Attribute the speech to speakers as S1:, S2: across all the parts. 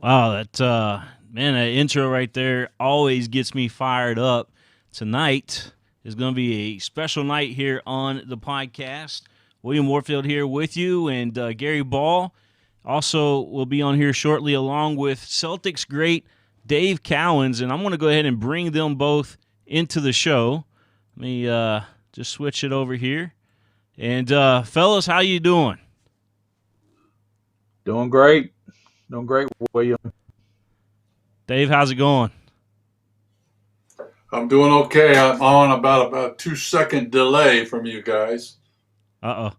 S1: Wow, that intro right there always gets me fired up. Tonight is going to be a special night here on the podcast. William Warfield here with you, and Gary Ball also will be on here shortly, along with Celtics great Dave Cowens, and I'm going to go ahead and bring them both into the show. Let me just switch it over here. And fellas, how you doing?
S2: Doing great. Doing great, William.
S1: Dave, how's it going?
S3: I'm doing okay. I'm on about a 2 second delay from you guys.
S1: Uh oh.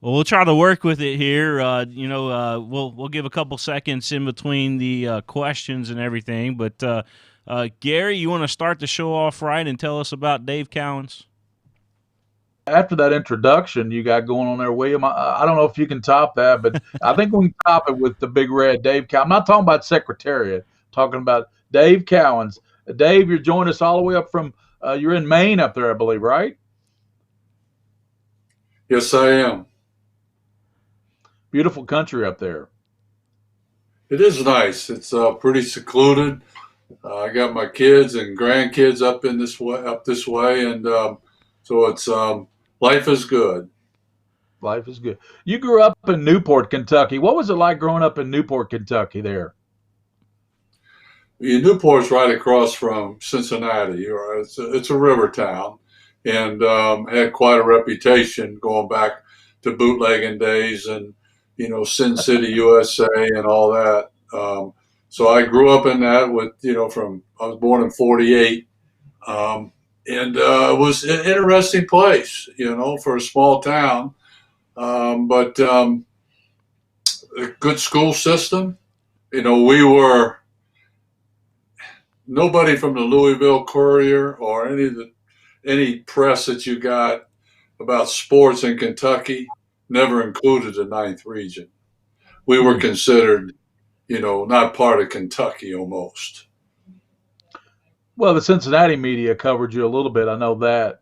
S1: Well, we'll try to work with it here. We'll give a couple seconds in between the questions and everything. But Gary, you want to start the show off right and tell us about Dave Cowens?
S2: After that introduction you got going on there, William, I don't know if you can top that, but I think we can top it with the big red Dave Cowens. I'm not talking about Secretariat. I'm talking about Dave Cowens. Dave, you're joining us all the way up from, you're in Maine up there, I believe, right?
S3: Yes, I am.
S2: Beautiful country up there.
S3: It is nice. It's pretty secluded. I got my kids and grandkids up this way, and so it's life is good.
S2: Life is good. You grew up in Newport, Kentucky. What was it like growing up in Newport, Kentucky there?
S3: Newport's right across from Cincinnati. It's a river town, and had quite a reputation going back to bootlegging days and Sin City, USA, and all that. So I grew up in that I was born in '48, and it was an interesting place, for a small town, but a good school system. We were nobody from the Louisville Courier or any press that you got about sports in Kentucky never included the ninth region. We were considered, not part of Kentucky almost.
S2: Well, the Cincinnati media covered you a little bit. I know that.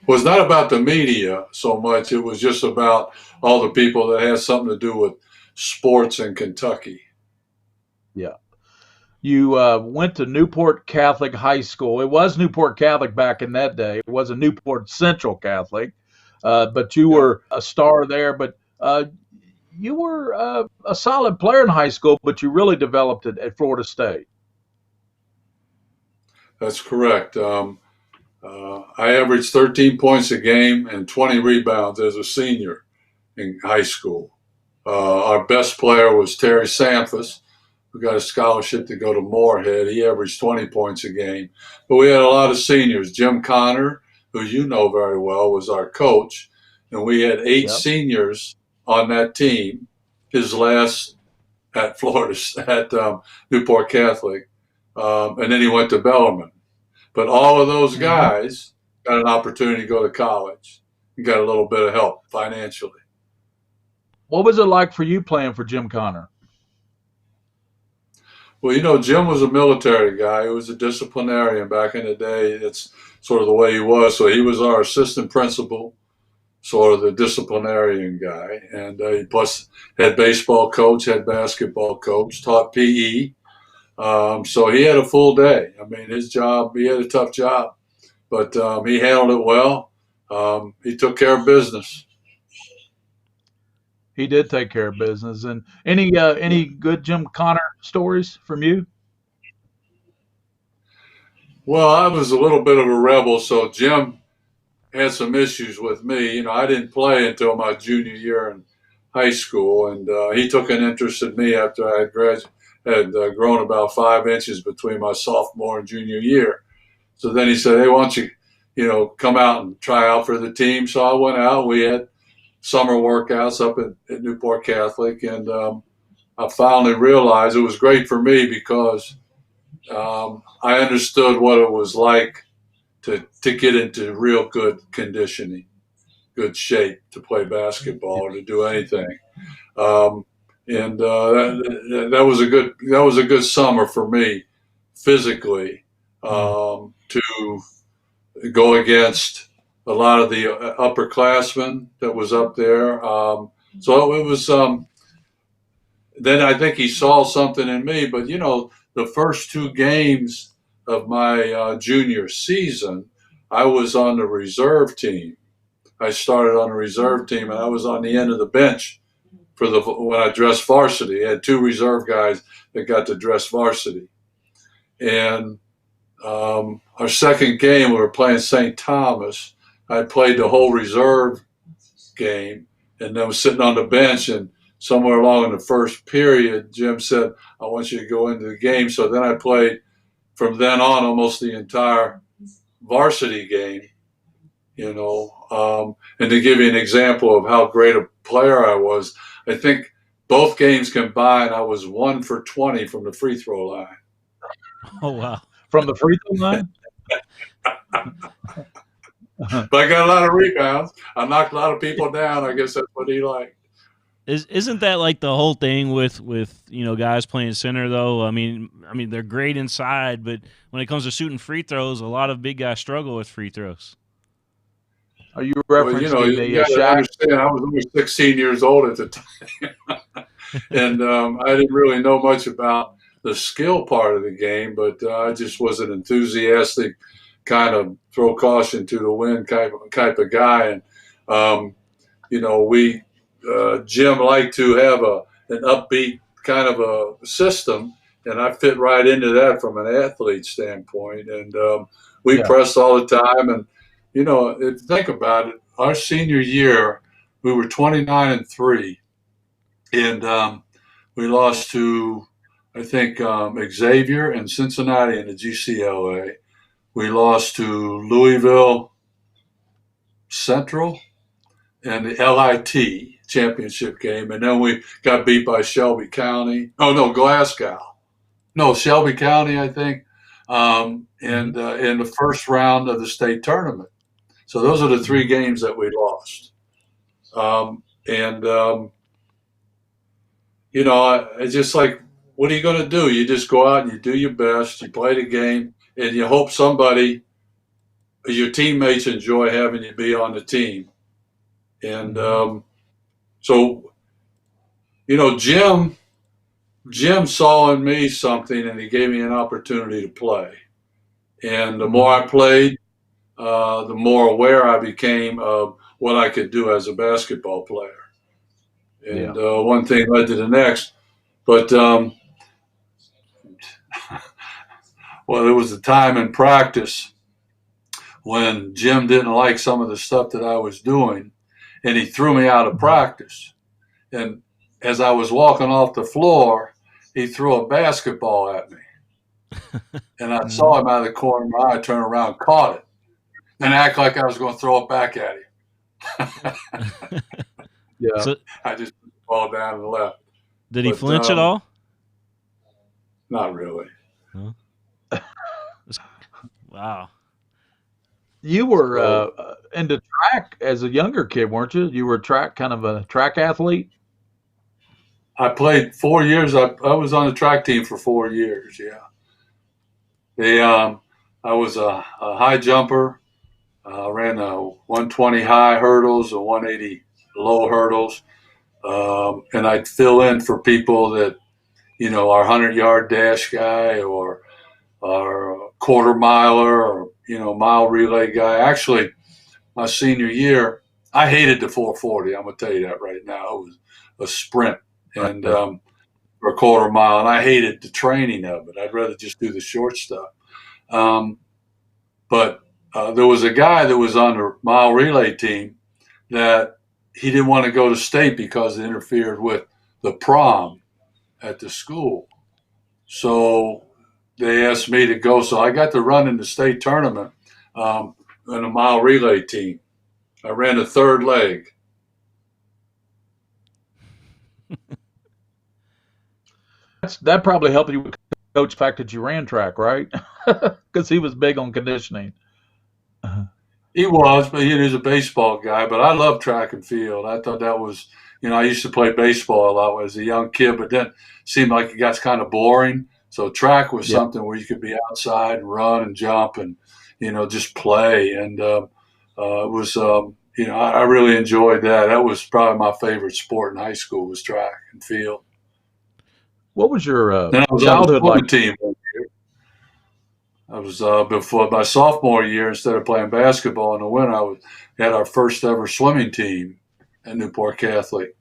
S3: It was not about the media so much. It was just about all the people that had something to do with sports in Kentucky.
S2: Yeah. You went to Newport Catholic High School. It was Newport Catholic back in that day. It was a Newport Central Catholic, but you
S3: Yeah,
S2: were a star there. But you were a solid player in high school, but you really developed it at Florida State.
S3: that's correct. I averaged 13 points a game and 20 rebounds as a senior in high school. Our best player was Terry Samphus, who got a scholarship to go to Moorhead. He averaged 20 points a game. But we had a lot of seniors. Jim Connor, who you know very well, was our coach. And we had 8
S2: Yep.
S3: seniors on that team, his last at Newport Catholic. And then he went to Bellarmine. But all of those
S2: Hmm.
S3: guys got an opportunity to go to college and got a little bit of help financially.
S2: What was it like for you playing for Jim Connor?
S3: Well, Jim was a military guy. He was a disciplinarian back in the day. It's sort of the way he was. So he was our assistant principal, sort of the disciplinarian guy. And he plus had baseball coach, had basketball coach, taught PE. So he had a full day. I mean, he had a tough job, but he handled it well. He took care of business.
S2: He did take care of business. And any good Jim Connor stories from you?
S3: Well, I was a little bit of a rebel, so Jim had some issues with me. I didn't play until my junior year in high school, and he took an interest in me after I had grown about 5 inches between my sophomore and junior year. So then he said, "Hey, why don't you, come out and try out for the team?" So I went out. We had summer workouts up at Newport Catholic, and I finally realized it was great for me because I understood what it was like to get into real good conditioning, good shape to play basketball or to do anything. Um, and that was a good summer for me physically,
S2: Mm.
S3: to go against a lot of the upperclassmen that was up there. So then I think he saw something in me. But the first two games of my junior season, I was on the reserve team. I started on the reserve team, and I was on the end of the bench when I dressed varsity. I had two reserve guys that got to dress varsity, and our second game, we were playing St. Thomas. I played the whole reserve game, and then was sitting on the bench. And somewhere along in the first period, Jim said, "I want you to go into the game." So then I played from then on almost the entire varsity game. And to give you an example of how great a player I was, I think both games combined, I was 1 for 20 from the free throw line.
S1: Oh, wow.
S2: From the free throw line?
S3: But I got a lot of rebounds. I knocked a lot of people down. I guess that's what he liked.
S1: Isn't that like the whole thing with guys playing center though? I mean they're great inside, but when it comes to shooting free throws, a lot of big guys struggle with free throws.
S2: Are you referencing
S3: you gotta understand, I was only 16 years old at the time, and I didn't really know much about the skill part of the game, but I just was an enthusiastic, kind of throw caution to the wind type of guy, and Jim liked to have an upbeat kind of a system, and I fit right into that from an athlete standpoint, and we pressed all the time, and think about it. Our senior year, we were 29-3, and we lost to, I think, Xavier and Cincinnati in the GCLA. We lost to Louisville Central and the LIT championship game, and then we got beat by Shelby County. Oh no, Glasgow. No, Shelby County, I think, and in the first round of the state tournament. So those are the three games that we lost. It's just like, what are you going to do? You just go out and you do your best. You play the game, and you hope your teammates enjoy having you be on the team. And so, Jim saw in me something, and he gave me an opportunity to play. And the more I played, the more aware I became of what I could do as a basketball player. And one thing led to the next. But, well, there was a time in practice when Jim didn't like some of the stuff that I was doing, and he threw me out of practice. And as I was walking off the floor, he threw a basketball at me. And I saw him out of the corner of my eye, turn around, caught it, and act like I was going to throw it back at him. So I just put the ball down and left.
S1: Did he flinch at all?
S3: Not really.
S1: Huh? Wow.
S2: You were into track as a younger kid, weren't you? You were kind of a track athlete?
S3: I played 4 years. I was on the track team for 4 years, yeah. I was a high jumper. Ran 120 high hurdles and 180 low hurdles. And I'd fill in for people that, our 100-yard dash guy or our quarter miler or, mile relay guy. Actually, my senior year, I hated the 440. I'm going to tell you that right now. It was a sprint and for a quarter mile, and I hated the training of it. I'd rather just do the short stuff. But there was a guy that was on the mile relay team that he didn't want to go to state because it interfered with the prom at the school. So they asked me to go. So I got to run in the state tournament in a mile relay team. I ran the third leg.
S2: That probably helped you with Coach the fact that you ran track, right? Because he was big on conditioning.
S3: He was, but he was a baseball guy. But I love track and field. I thought that was, I used to play baseball a lot as a young kid, but then it seemed like it got kind of boring. So track was something where you could be outside and run and jump and, just play. And it was, I really enjoyed that. That was probably my favorite sport in high school was track and field.
S2: What was your
S3: Then I was on the
S2: childhood like?
S3: swimming team one year. I was before my sophomore year. Instead of playing basketball in the winter, had our first ever swimming team at Newport Catholic,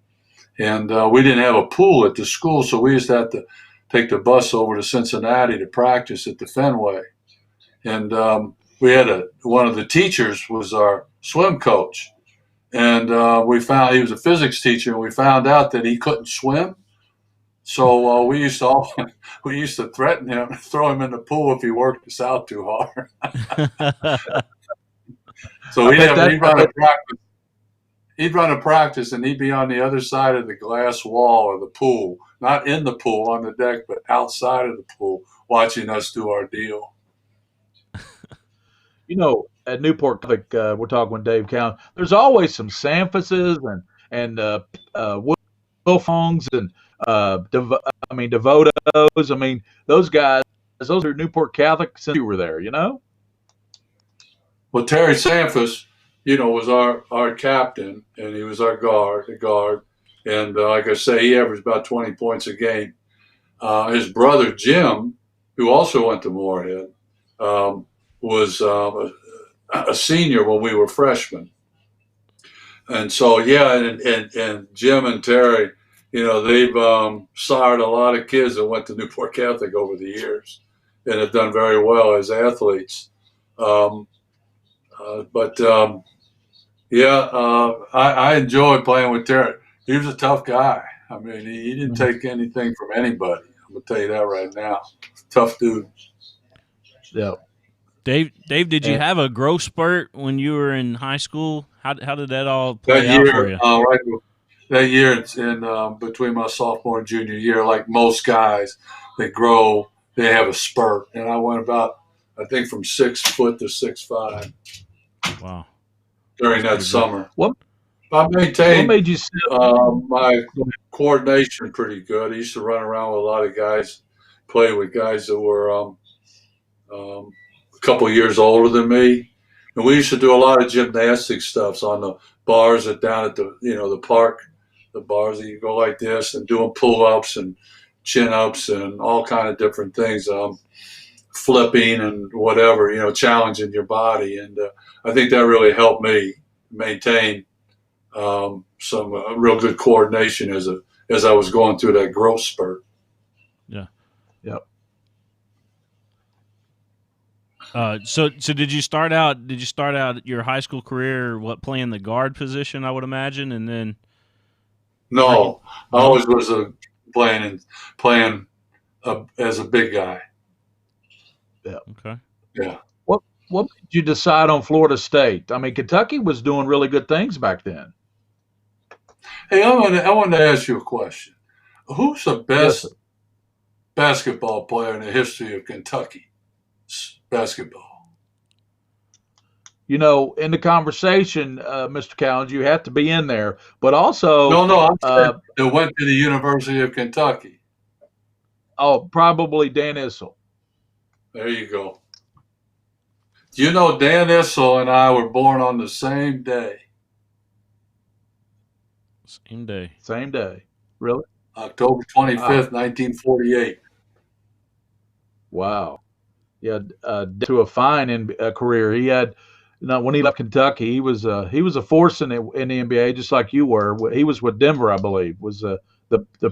S3: and we didn't have a pool at the school, so we used to have to take the bus over to Cincinnati to practice at the Fenway. And we had one of the teachers was our swim coach, and we found he was a physics teacher, and we found out that he couldn't swim. So we used to threaten him, throw him in the pool if he worked us out too hard. So he'd run a practice, and he'd be on the other side of the glass wall of the pool, not in the pool on the deck, but outside of the pool, watching us do our deal.
S2: At Newport Catholic, we're talking with Dave Cowens. There's always some Sanfuses and Wilfongs and Devotos. I mean, those guys. Those are Newport Catholic since you were there.
S3: Well, Terry Sanfus, was our captain, and he was our guard. And like I say, he averaged about 20 points a game. His brother, Jim, who also went to Moorhead, was a senior when we were freshmen. And so, and Jim and Terry, they've sired a lot of kids that went to Newport Catholic over the years and have done very well as athletes. I enjoyed playing with Terry. He was a tough guy. I mean, he didn't take anything from anybody. I'm going to tell you that right now. Tough dude.
S2: Yeah.
S1: Dave, did you have a growth spurt when you were in high school? How did that all play out for you?
S3: That year, in between my sophomore and junior year, like most guys, they grow, they have a spurt. And I went about, I think, from 6 foot to 6'5".
S1: Wow.
S3: During that summer.
S2: What
S3: maintained
S2: made you
S3: my coordination pretty good. I used to run around with a lot of guys, play with guys that were a couple years older than me. And we used to do a lot of gymnastic stuff on the bars down at the park, the bars that you go like this and doing pull-ups and chin-ups and all kind of different things, flipping and whatever, challenging your body. And I think that really helped me maintain some real good coordination as I was going through that growth spurt.
S1: Yeah.
S2: Yep.
S1: So did you start out your high school career playing the guard position, I would imagine, and then?
S3: No, I always was playing as a big guy.
S2: Yeah.
S1: Okay.
S3: Yeah.
S2: What made you decide on Florida State? I mean, Kentucky was doing really good things back then.
S3: Hey, I want to ask you a question. Who's the best basketball player in the history of Kentucky basketball?
S2: In the conversation, Mr. Cowens, you have to be in there, but also
S3: I'm saying that went to the University of Kentucky.
S2: Oh, probably Dan Issel.
S3: There you go. Dan Issel and I were born on the same day.
S2: Same day. Really?
S3: October 25th, 1948.
S2: Wow. Yeah, to a fine career. He had, when he left Kentucky, he was a force in the NBA, just like you were. He was with Denver, I believe, was the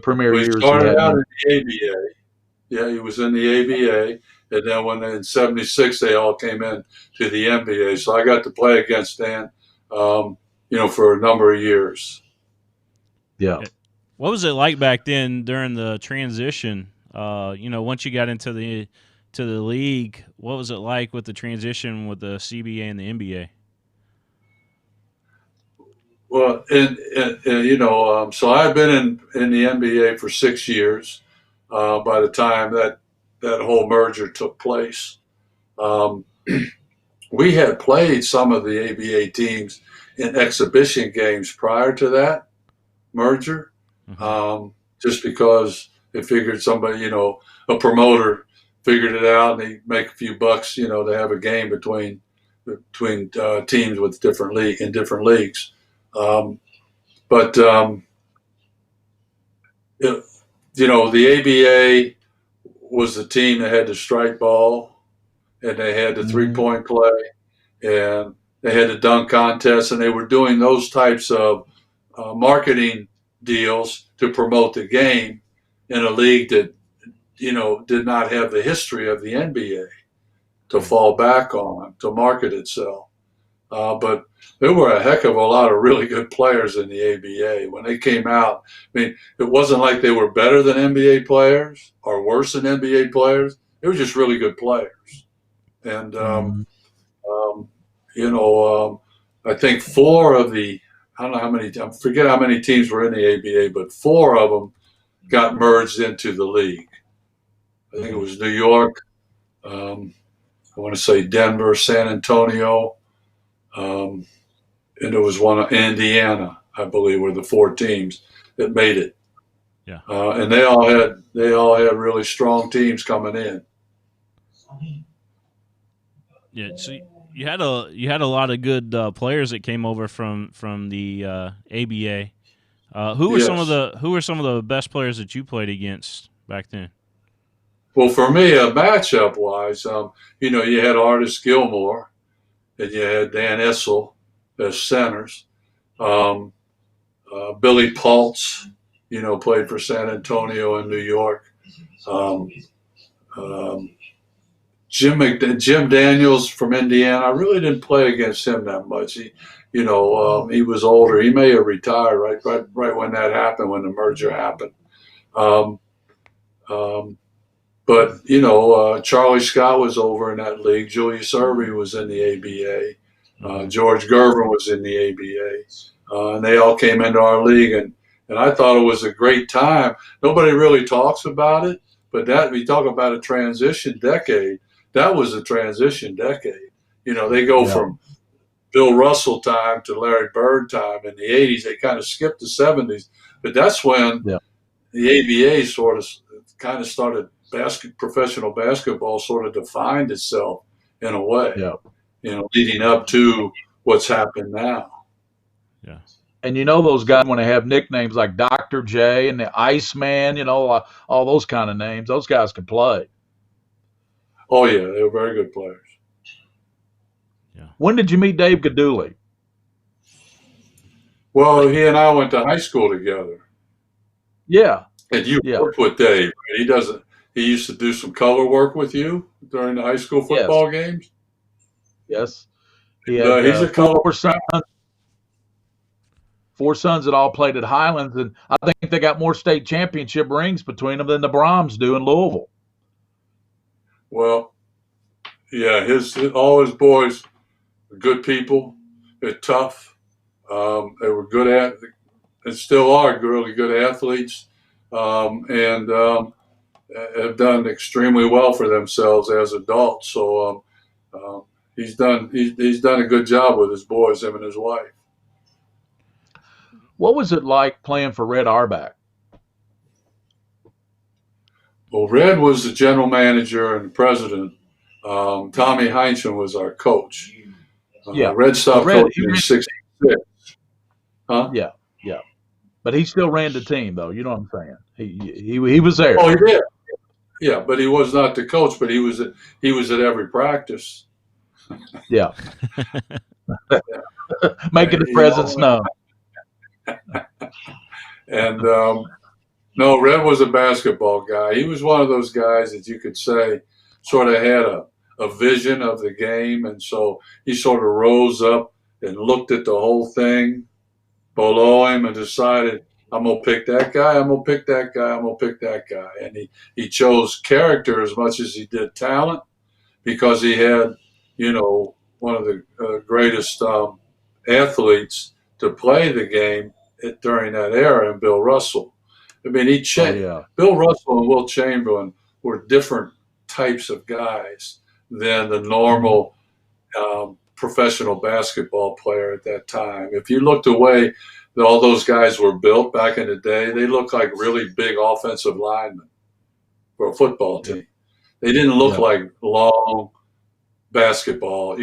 S2: premier years.
S3: He started out in the ABA. Yeah, he was in the ABA, and then when in '76 they all came in to the NBA. So I got to play against Dan, for a number of years.
S2: Yeah.
S1: What was it like back then during the transition? Once you got into the league, what was it like with the transition with the CBA and the NBA?
S3: Well, so I've been in the NBA for 6 years. By the time that whole merger took place, we had played some of the ABA teams in exhibition games prior to that merger, just because they figured somebody, a promoter figured it out and they make a few bucks, to have a game between teams with different leagues. the ABA was the team that had the strike ball, and they had the three-point play, and they had the dunk contest, and they were doing those types of marketing deals to promote the game in a league that, did not have the history of the NBA to fall back on, to market itself. But there were a heck of a lot of really good players in the ABA. When they came out, I mean, it wasn't like they were better than NBA players or worse than NBA players. They were just really good players. And, I think I don't know how many, I forget how many teams were in the ABA, but 4 of them got merged into the league. I think it was New York, I want to say Denver, San Antonio, and there was one in Indiana, I believe, were the 4 teams that made it.
S1: Yeah.
S3: And they all had really strong teams coming in.
S1: Yeah, so you had a lot of good players that came over from the ABA. Who were some of the best players that you played against back then?
S3: Well, for me, matchup wise, you had Artis Gilmore, and you had Dan Issel as centers. Billy Pultz, played for San Antonio and New York. Jim Daniels from Indiana. I really didn't play against him that much. He was older. He may have retired right when that happened, when the merger happened. But Charlie Scott was over in that league. Julius Irving was in the ABA. George Gervin was in the ABA. And they all came into our league, and I thought it was a great time. Nobody really talks about it, but we talk about a transition decade. That was a transition decade. They go from Bill Russell time to Larry Bird time in the 80s. They kind of skipped the 70s, but that's when the ABA sort of kind of started. Professional basketball sort of defined itself in a way, leading up to what's happened now.
S2: Yeah. And those guys, when they have nicknames like Dr. J and the Iceman, all those kind of names, those guys can play.
S3: Oh, yeah, they were very good players.
S2: Yeah. When did you meet Dave Dooley?
S3: Well, he and I went to high school together.
S2: Yeah.
S3: And you worked with Dave. He used to do some color work with you during the high school football games?
S2: Yes. He had, he's a color 4 sons that all played at Highlands, and I think they got more state championship rings between them than the Brahms do in Louisville.
S3: Well, yeah, all his boys were good people. They're tough. They were good and still are really good athletes, and have done extremely well for themselves as adults. So he's done a good job with his boys, him and his wife.
S2: What was it like playing for Red Auerbach?
S3: Well, Red was the general manager and president. Tommy Heinsohn was our coach. Red stopped coaching in '66. Huh?
S2: Yeah. But he still ran the team, though. You know what I'm saying? He was there.
S3: Oh, he did. Yeah, but he was not the coach. But he was at every practice.
S2: Yeah. Making the presence known.
S3: And no, Red was a basketball guy. He was one of those guys that you could say sort of had a vision of the game, and so he sort of rose up and looked at the whole thing below him and decided, I'm going to pick that guy, I'm going to pick that guy, I'm going to pick that guy. And he chose character as much as he did talent, because he had, one of the greatest athletes to play the game during that era in Bill Russell. I mean, he changed. Oh, yeah. Bill Russell and Wilt Chamberlain were different types of guys than the normal professional basketball player at that time. If you looked away, all those guys were built back in the day, they looked like really big offensive linemen for a football team. They didn't look like long basketball,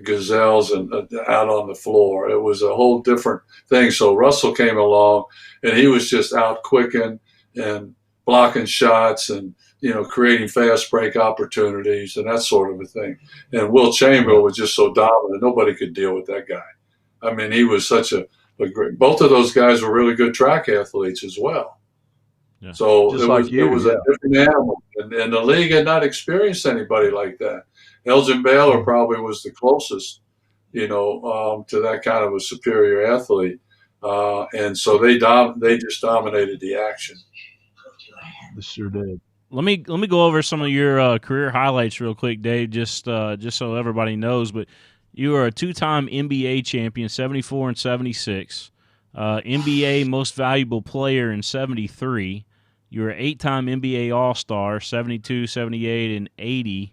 S3: gazelles and out on the floor. It was a whole different thing. So Russell came along, and he was just out quicking. and blocking shots and, creating fast break opportunities and that sort of a thing. And Will Chamberlain was just so dominant. Nobody could deal with that guy. I mean, he was such a great – both of those guys were really good track athletes as well. Yeah. So it was a different animal. And the league had not experienced anybody like that. Elgin Baylor probably was the closest, to that kind of a superior athlete. And so they just dominated the action.
S2: They sure did.
S1: Let me go over some of your career highlights real quick, Dave, just so everybody knows. But you are a two-time NBA champion, 74 and 76. NBA Most Valuable Player in 73. You were an 8-time NBA All-Star, 72, 78, and 80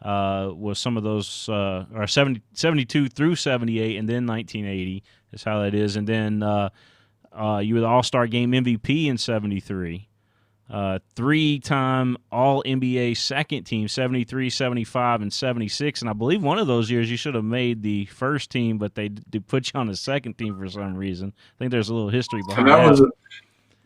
S1: was some of those, or 72 through 78, and then 1980 is how that is. And then you were the All-Star Game MVP in 73. 3-time All-NBA second team, 73, 75, and 76. And I believe one of those years you should have made the first team, but they put you on the second team for some reason. I think there's a little history behind that.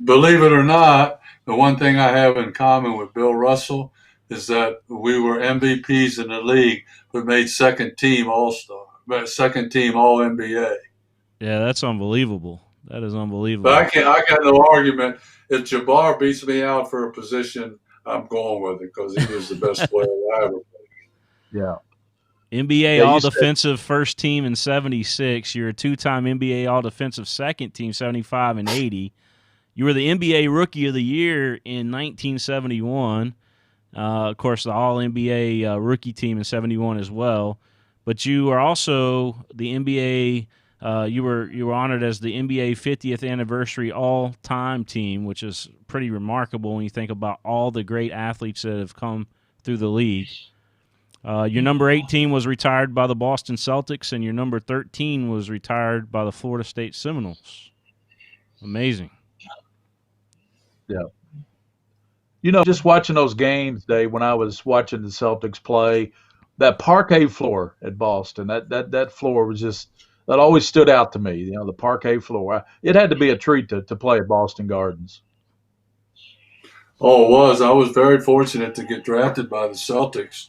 S3: Believe it or not, the one thing I have in common with Bill Russell is that we were MVPs in the league, but made second team All-Star, second team All-NBA.
S1: Yeah, that's unbelievable. That is unbelievable.
S3: But I got no argument. If Jabbar beats me out for a position, I'm going with it because he was the best player I ever played.
S2: Yeah.
S1: NBA All-Defensive first team in 76. You're a two-time NBA All-Defensive second team, 75 and 80. You were the NBA Rookie of the Year in 1971. Of course, the All-NBA Rookie team in 71 as well. But you are also the NBA you were honored as the NBA 50th Anniversary All-Time Team, which is pretty remarkable when you think about all the great athletes that have come through the league. Your number 18 was retired by the Boston Celtics, and your number 13 was retired by the Florida State Seminoles. Amazing.
S2: Yeah. Just watching those games, Dave, when I was watching the Celtics play, that parquet floor at Boston, that floor was just – that always stood out to me, the parquet floor. It had to be a treat to play at Boston Gardens.
S3: Oh, it was. I was very fortunate to get drafted by the Celtics.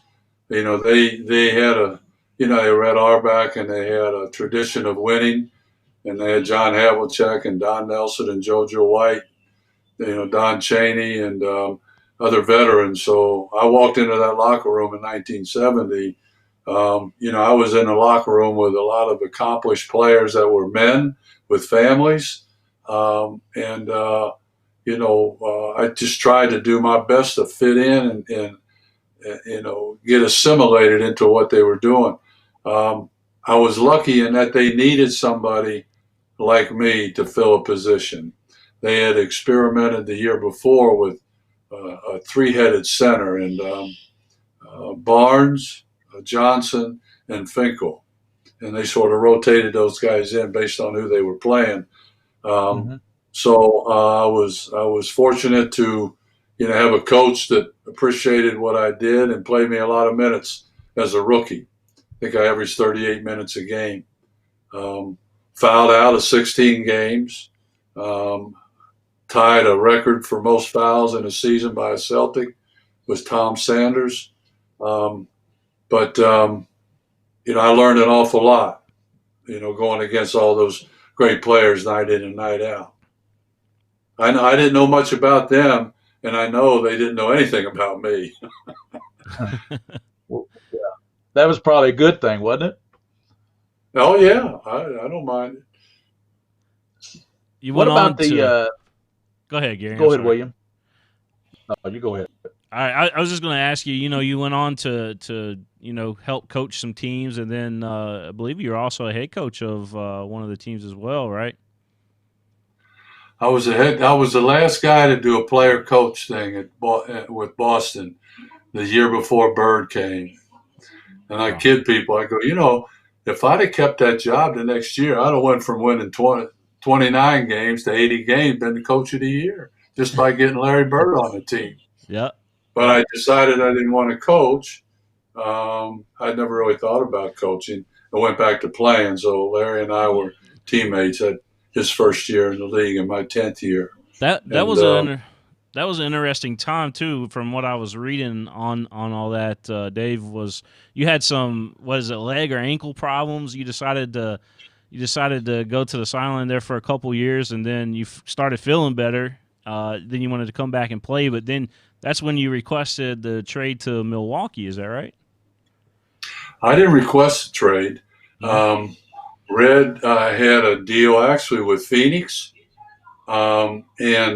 S3: They had they were at Auerbach, and they had a tradition of winning. And they had John Havlicek and Don Nelson and JoJo White, Don Chaney and other veterans. So I walked into that locker room in 1970. I was in the locker room with a lot of accomplished players that were men with families. I just tried to do my best to fit in and get assimilated into what they were doing. I was lucky in that they needed somebody like me to fill a position. They had experimented the year before with a three-headed center, and Barnes, Johnson, and Finkel, and they sort of rotated those guys in based on who they were playing. So I was fortunate to have a coach that appreciated what I did and played me a lot of minutes as a rookie. I think I averaged 38 minutes a game. Fouled out of 16 games. Tied a record for most fouls in a season by a Celtic was Tom Sanders. But I learned an awful lot, going against all those great players night in and night out. I didn't know much about them, and I know they didn't know anything about me.
S2: Well, yeah. That was probably a good thing, wasn't it?
S3: Oh, yeah. I don't mind it.
S2: What about
S1: Go ahead, Gary.
S2: Go ahead, William. No, you go ahead.
S1: I was just going to ask you, you went on to help coach some teams, and then I believe you're also a head coach of one of the teams as well, right?
S3: I was the last guy to do a player coach thing with Boston the year before Bird came. And I kid people, I go, if I'd have kept that job the next year, I'd have went from winning 29 games to 80 games, been the coach of the year, just by getting Larry Bird on the team.
S1: Yeah.
S3: But I decided I didn't want to coach. I'd never really thought about coaching. I went back to playing. So Larry and I were teammates at his first year in the league and my 10th year.
S1: That was That was an interesting time too, from what I was reading on all that. Dave, was you had some, what is it, leg or ankle problems? You decided to go to the sideline there for a couple years, and then you started feeling better. Then you wanted to come back and play, but then that's when you requested the trade to Milwaukee. Is that right?
S3: I didn't request a trade. Red had a deal actually with Phoenix. And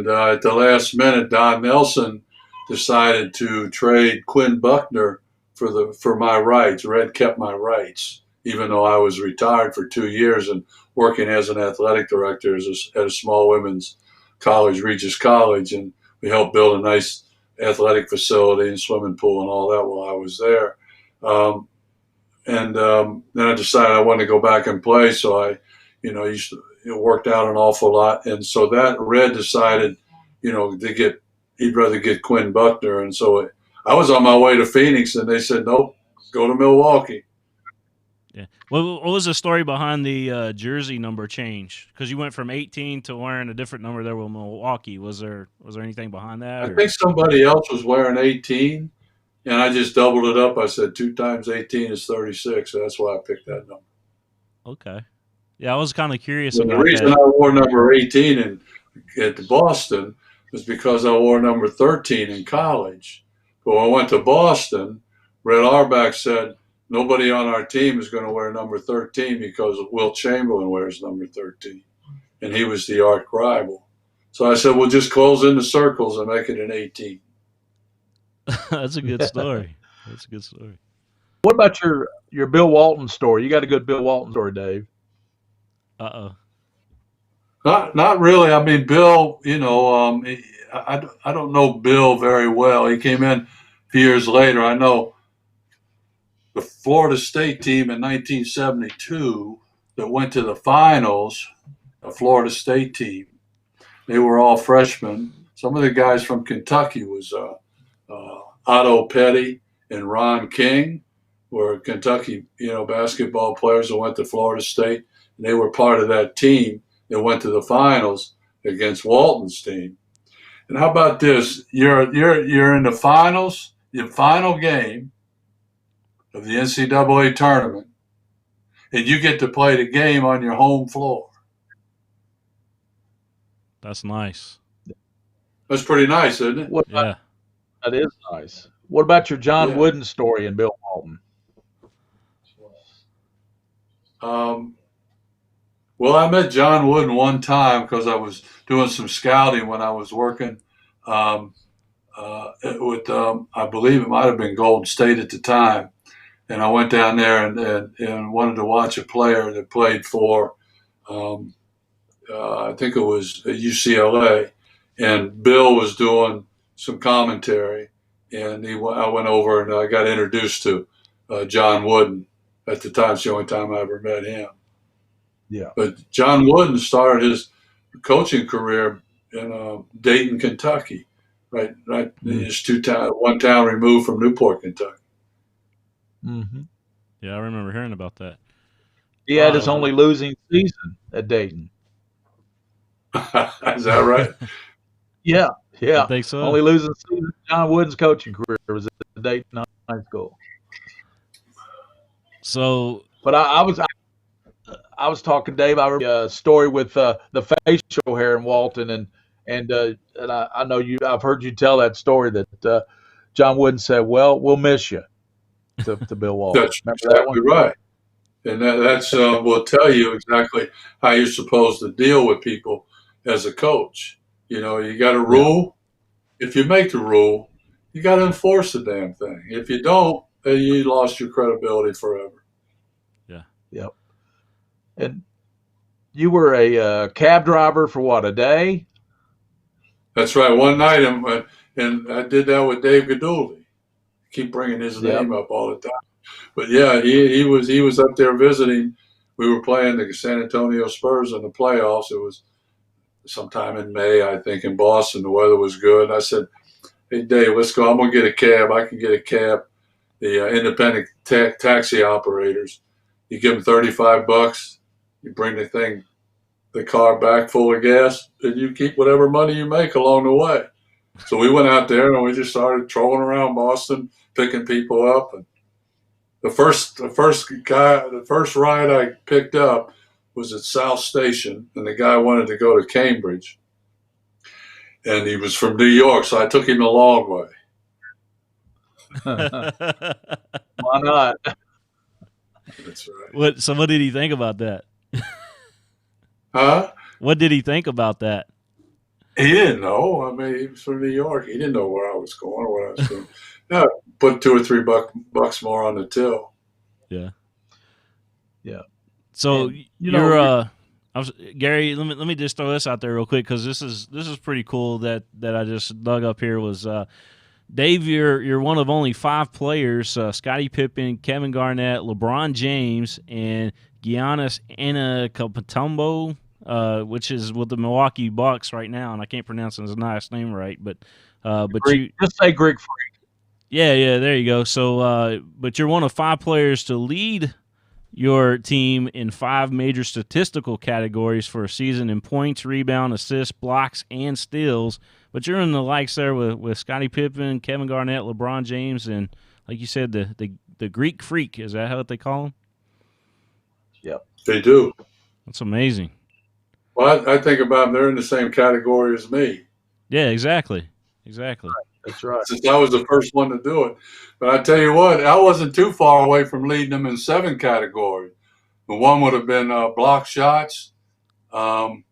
S3: at the last minute, Don Nelson decided to trade Quinn Buckner for my rights. Red kept my rights, even though I was retired for 2 years and working as an athletic director at a small women's college, Regis College, and we helped build a nice athletic facility and swimming pool and all that while I was there. Then I decided I wanted to go back and play, so I, it worked out an awful lot. And so that Red decided, he'd rather get Quinn Buckner. And so I was on my way to Phoenix, and they said, nope, go to Milwaukee.
S1: Yeah. What was the story behind the jersey number change? Because you went from 18 to wearing a different number there with Milwaukee. Was there anything behind that?
S3: I think somebody else was wearing 18, and I just doubled it up. I said 2 times 18 is 36. So that's why I picked that number.
S1: Okay. Yeah, I was kind of curious
S3: But
S1: about
S3: the reason
S1: that.
S3: I wore number 18 at Boston was because I wore number 13 in college. But when I went to Boston, Red Auerbach said, nobody on our team is going to wear number 13 because Wilt Chamberlain wears number 13. And he was the arch rival. So I said, we'll just close in the circles and make it an 18.
S1: That's a good story. That's a good story.
S2: What about your Bill Walton story? You got a good Bill Walton story, Dave.
S3: Not really. I mean, Bill, I don't know Bill very well. He came in a few years later. I know the Florida State team in 1972 that went to the finals, a Florida State team. They were all freshmen. Some of the guys from Kentucky was Otto Petty and Ron King were Kentucky, basketball players that went to Florida State. And they were part of that team that went to the finals against Walton's team. And how about this? You're in the finals, the final game of the NCAA tournament, and you get to play the game on your home floor.
S1: That's nice.
S3: That's pretty nice, isn't it?
S1: Yeah.
S2: That is nice. What about your John Wooden story and Bill Walton?
S3: Well, I met John Wooden one time because I was doing some scouting when I was working with, I believe it might have been Golden State at the time. And I went down there and wanted to watch a player that played for, I think it was UCLA. And Bill was doing some commentary. And I went over and I got introduced to John Wooden. At the time, it's the only time I ever met him.
S2: Yeah.
S3: But John Wooden started his coaching career in Dayton, Kentucky, right? Just one town removed from Newport, Kentucky.
S2: Mm-hmm.
S1: Yeah, I remember hearing about that.
S2: He had his only losing season at Dayton.
S3: Is that right?
S2: Yeah.
S1: I think so.
S2: Only losing season of John Wooden's coaching career was at Dayton High School.
S1: So,
S2: but I was talking, Dave. I remember a story with the facial hair in Walton, and I know you. I've heard you tell that story that John Wooden said, "Well, we'll miss you," to Bill Walton.
S3: That's exactly right, and that's will tell you exactly how you're supposed to deal with people as a coach. You got a rule. Yeah. If you make the rule, you got to enforce the damn thing. If you don't, you lost your credibility forever.
S1: Yeah.
S2: Yep. And you were a cab driver for what, a day?
S3: That's right. One night, and I did that with Dave Dooley. Keep bringing his name up all the time. But yeah, he was up there visiting. We were playing the San Antonio Spurs in the playoffs. It was sometime in May, I think, in Boston. The weather was good. I said, "Hey, Dave, let's go. I'm gonna get a cab. I can get a cab." The independent taxi operators, you give them $35, you bring the car back full of gas, and you keep whatever money you make along the way. So we went out there and we just started trolling around Boston, picking people up. And the first ride I picked up was at South Station, and the guy wanted to go to Cambridge, and he was from New York, so I took him a long way.
S2: Why not?
S3: That's right.
S1: So what did he think about that?
S3: Huh?
S1: What did he think about that?
S3: He didn't know. I mean, he was from New York. He didn't know where I was going or what I was doing. Yeah, put $2 or $3 bucks more on the till.
S1: Yeah.
S2: Yeah.
S1: So
S2: And,
S1: Gary, let me just throw this out there real quick, because this is pretty cool that I just dug up here. Was Dave, you're one of only 5 players, Scottie Pippen, Kevin Garnett, LeBron James, and Giannis Antetokounmpo, which is with the Milwaukee Bucks right now, and I can't pronounce his last name right, but
S2: just say Greek freak.
S1: Yeah, there you go. So, but you're one of 5 players to lead your team in 5 major statistical categories for a season in points, rebound, assists, blocks, and steals. But you're in the likes there with Scottie Pippen, Kevin Garnett, LeBron James, and like you said, the Greek freak. Is that how they call him?
S2: Yep.
S3: They do.
S1: That's amazing.
S3: Well, I think about them. They're in the same category as me.
S1: Yeah, exactly.
S2: That's right.
S3: Since I was the first one to do it. But I tell you what, I wasn't too far away from leading them in 7 categories. The one would have been block shots and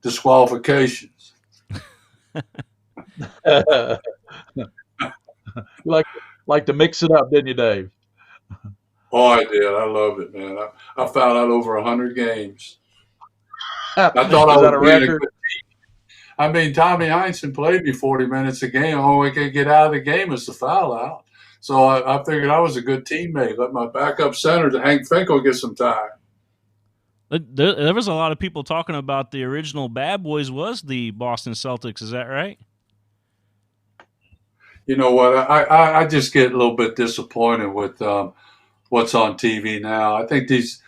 S3: disqualifications.
S2: like to mix it up, didn't you, Dave?
S3: Oh, I did. I loved it, man. I fouled out over 100 games. I thought I was
S2: that a
S3: being a
S2: record?
S3: good team. I mean, Tommy Heinsohn played me 40 minutes a game. The only way I could get out of the game is to foul out. So I figured I was a good teammate. Let my backup center, Hank Finkel, get some time.
S1: There was a lot of people talking about the original Bad Boys was the Boston Celtics. Is that right?
S3: You know what? I just get a little bit disappointed with what's on TV now. I think there's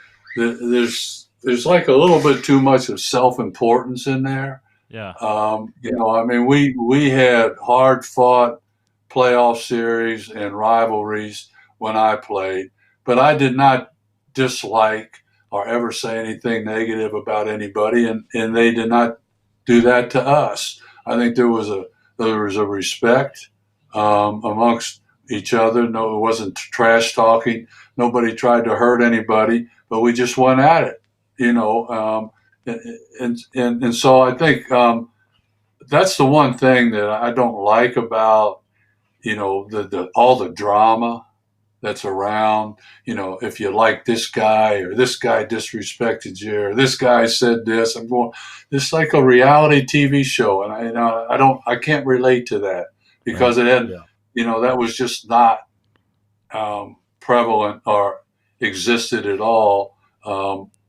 S3: like a little bit too much of self-importance in there.
S1: Yeah.
S3: I mean, we had hard-fought playoff series and rivalries when I played, but I did not dislike or ever say anything negative about anybody, and they did not do that to us. I think there was a respect amongst each other. No, it wasn't trash talking. Nobody tried to hurt anybody, but we just went at it, and so I think that's the one thing that I don't like about, all the drama that's around. If you like this guy or this guy disrespected you or this guy said this, I'm going, it's like a reality TV show, and I can't relate to that because it had, that was just not prevalent or existed at all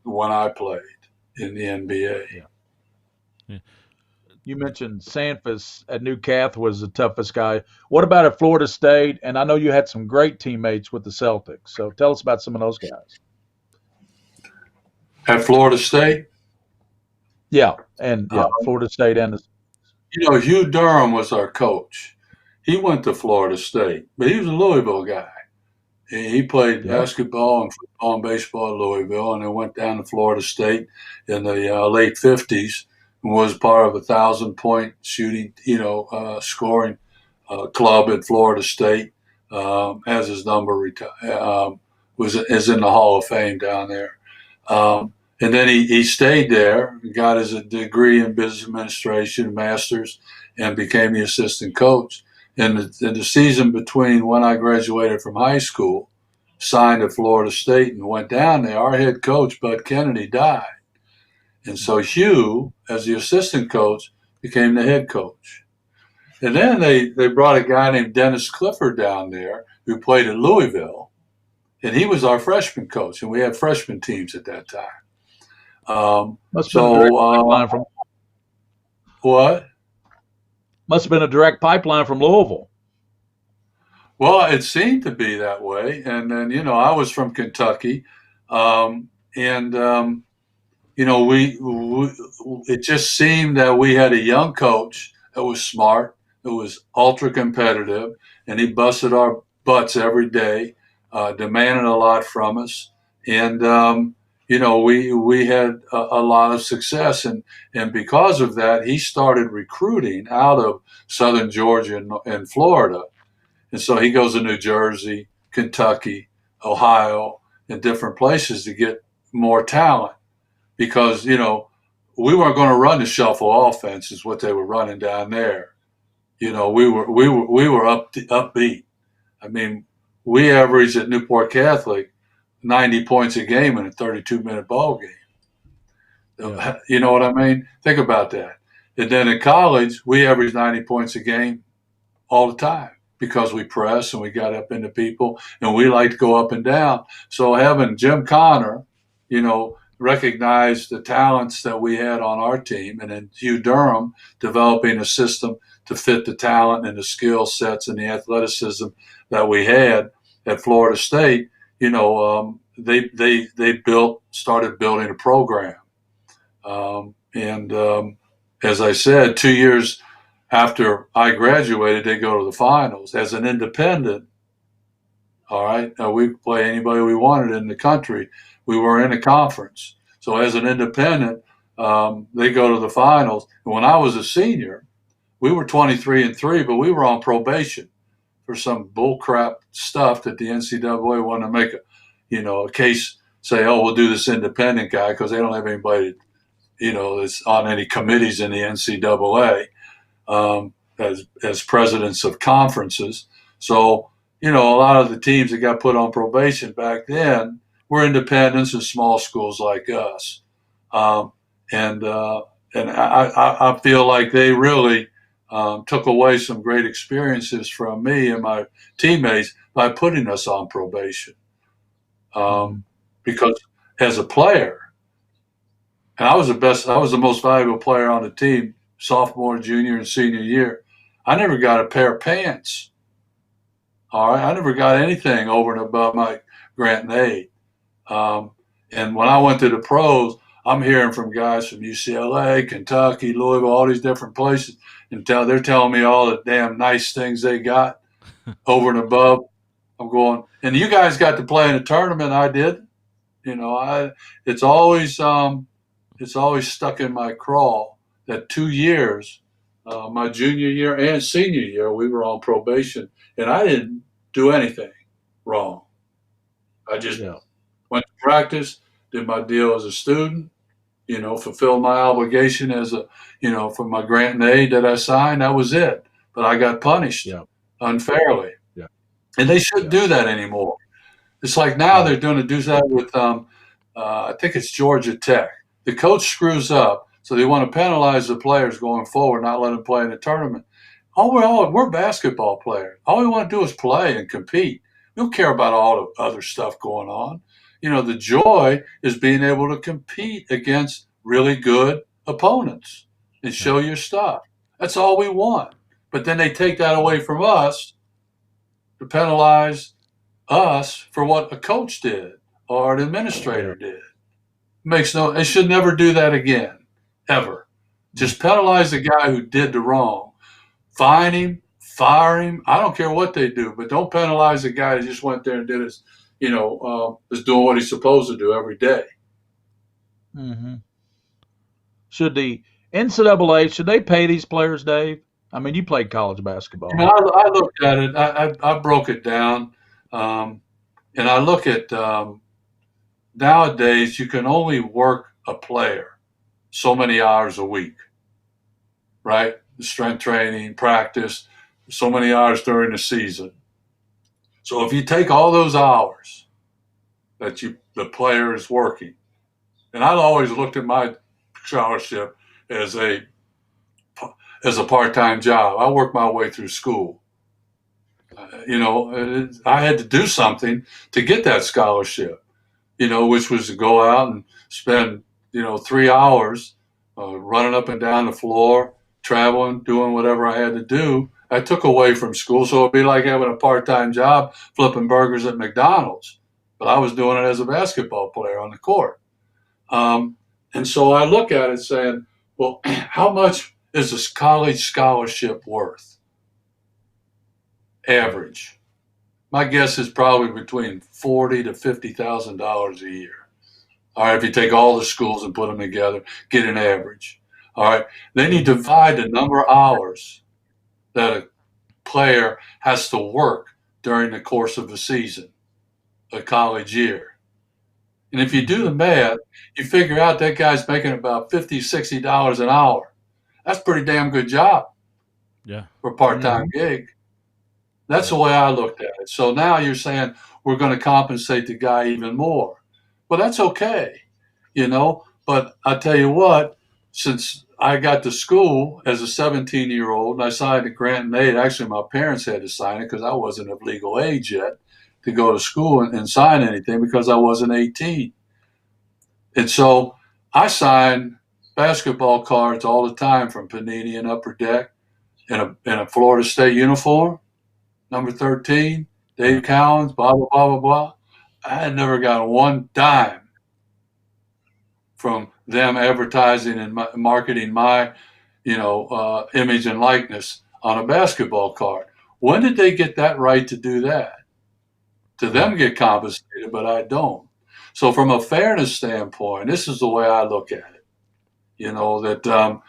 S3: when I played in the NBA.
S1: Yeah.
S2: You mentioned Sanfus at Newcath was the toughest guy. What about at Florida State? And I know you had some great teammates with the Celtics. So tell us about some of those guys.
S3: At Florida State?
S2: Yeah, Florida State and
S3: Hugh Durham was our coach. He went to Florida State, but he was a Louisville guy. He played basketball and football and baseball at Louisville, and then went down to Florida State in the late 50s. Was part of a 1,000-point shooting, scoring club at Florida State. Has his number is in the Hall of Fame down there. And then he stayed there, got his degree in business administration, master's, and became the assistant coach. And the season between when I graduated from high school, signed at Florida State and went down there, our head coach, Bud Kennedy, died. And so Hugh, as the assistant coach, became the head coach. And then they brought a guy named Dennis Clifford down there who played at Louisville, and he was our freshman coach, and we had freshman teams at that time. What?
S2: Must have been a direct pipeline from Louisville.
S3: Well, it seemed to be that way. And then, I was from Kentucky, we it just seemed that we had a young coach It was smart. It was ultra competitive, and he busted our butts every day, demanding a lot from us. And we had a lot of success, and because of that, he started recruiting out of Southern Georgia and Florida, and so he goes to New Jersey, Kentucky, Ohio, and different places to get more talent because we weren't going to run the shuffle offense is what they were running down there. We were upbeat. I mean, we averaged at Newport Catholic 90 points a game in a 32-minute ball game. Yeah. You know what I mean? Think about that. And then in college, we averaged 90 points a game all the time because we press and we got up into people and we like to go up and down. So having Jim Connor, recognize the talents that we had on our team, and then Hugh Durham developing a system to fit the talent and the skill sets and the athleticism that we had at Florida State. They started building a program, and as I said, 2 years after I graduated, they go to the finals as an independent. All right, we could play anybody we wanted in the country. We were in a conference. So as an independent, they go to the finals. And when I was a senior, we were 23-3, but we were on probation for some bullcrap stuff that the NCAA wanted to make a case, say, oh, we'll do this independent guy because they don't have anybody, that's on any committees in the NCAA as presidents of conferences. So, a lot of the teams that got put on probation back then were independents and small schools like us. And I feel like they really took away some great experiences from me and my teammates by putting us on probation. Because as a player, and I was the most valuable player on the team, sophomore, junior, and senior year. I never got a pair of pants. All right, I never got anything over and above my grant and aid. And when I went to the pros, I'm hearing from guys from UCLA, Kentucky, Louisville, all these different places, and they're telling me all the damn nice things they got over and above. I'm going, and you guys got to play in a tournament. I did. It's always stuck in my craw that 2 years, my junior year and senior year, we were on probation, and I didn't do anything wrong. I just went to practice, did my deal as a student, fulfilled my obligation as for my grant and aid that I signed. That was it. But I got punished unfairly. Yeah. And they shouldn't do that anymore. It's like now they're going to do that with, I think it's Georgia Tech. The coach screws up, so they want to penalize the players going forward, not let them play in the tournament. We're basketball players. All we want to do is play and compete. We don't care about all the other stuff going on. The joy is being able to compete against really good opponents and show your stuff. That's all we want. But then they take that away from us to penalize us for what a coach did or an administrator did. They should never do that again, ever. Just penalize the guy who did the wrong. Fine him, fire him. I don't care what they do, but don't penalize the guy that just went there and did his, is doing what he's supposed to do every day.
S2: Mm-hmm. Should the NCAA, should they pay these players, Dave? I mean, you played college basketball.
S3: I looked at it. I broke it down, and I look at nowadays you can only work a player so many hours a week, right? Strength training, practice, so many hours during the season. So if you take all those hours that the player is working, and I've always looked at my scholarship as a part-time job. I worked my way through school. I had to do something to get that scholarship, which was to go out and spend, 3 hours running up and down the floor, traveling, doing whatever I had to do. I took away from school, so it'd be like having a part-time job flipping burgers at McDonald's. But I was doing it as a basketball player on the court. And so I look at it saying, well, how much is a college scholarship worth? Average. My guess is probably between $40,000 to $50,000 a year. All right, if you take all the schools and put them together, get an average. All right, then you divide the number of hours that a player has to work during the course of a season, a college year. And if you do the math, you figure out that guy's making about $50, $60 an hour. That's a pretty damn good job for a part-time gig. That's the way I looked at it. So now you're saying we're going to compensate the guy even more. Well, that's okay, But I tell you what, since I got to school as a 17-year-old and I signed a grant and aid, actually my parents had to sign it because I wasn't of legal age yet to go to school and sign anything because I wasn't 18. And so I signed basketball cards all the time from Panini and Upper Deck in a Florida State uniform, number 13, Dave Cowens, blah, blah, blah, blah, blah. I had never got one dime from them advertising and marketing my, image and likeness on a basketball card. When did they get that right to do that? To them get compensated, but I don't. So from a fairness standpoint, this is the way I look at it. That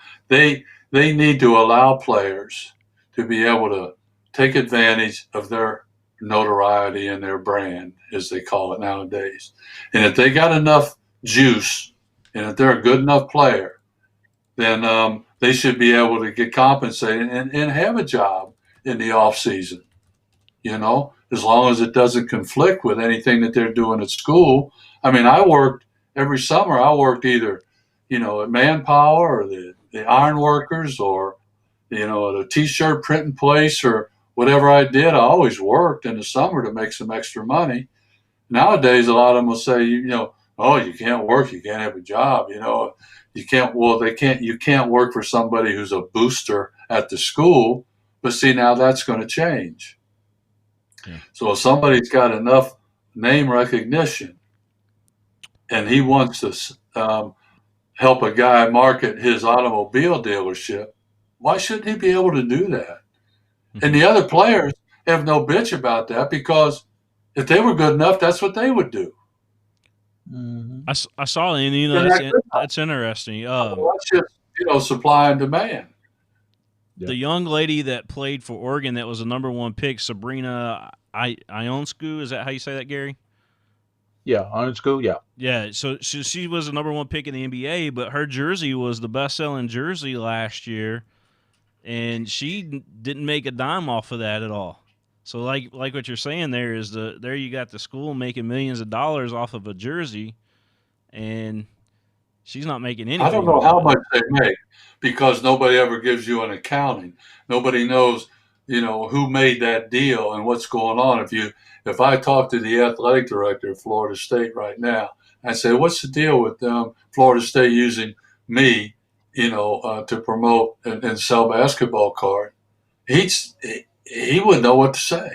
S3: they need to allow players to be able to take advantage of their notoriety and their brand, as they call it nowadays. And if they got enough juice and if they're a good enough player, then they should be able to get compensated and have a job in the off season, as long as it doesn't conflict with anything that they're doing at school. I mean, every summer I worked either, at Manpower or the Iron Workers or, the T-shirt printing place or whatever I did. I always worked in the summer to make some extra money. Nowadays, a lot of them will say, oh, you can't work, you can't have a job, you can't work for somebody who's a booster at the school. But see, now that's going to change. Yeah. So if somebody's got enough name recognition and he wants to help a guy market his automobile dealership, why shouldn't he be able to do that? And the other players have no bitch about that because if they were good enough, that's what they would do.
S1: I saw it, and that's interesting.
S3: That's just supply and demand.
S1: The young lady that played for Oregon that was the number one pick, Sabrina Ionescu, is that how you say that, Gary?
S2: Yeah, Ionescu, yeah.
S1: Yeah, so she was the number one pick in the NBA, but her jersey was the best-selling jersey last year, and she didn't make a dime off of that at all. So like what you're saying there is there you got the school making millions of dollars off of a jersey, and she's not making anything.
S3: I don't know how much they make because nobody ever gives you an accounting. Nobody knows, who made that deal and what's going on. If I talk to the athletic director of Florida State right now, I say, what's the deal with Florida State using me, to promote and sell basketball cards? He wouldn't know what to say.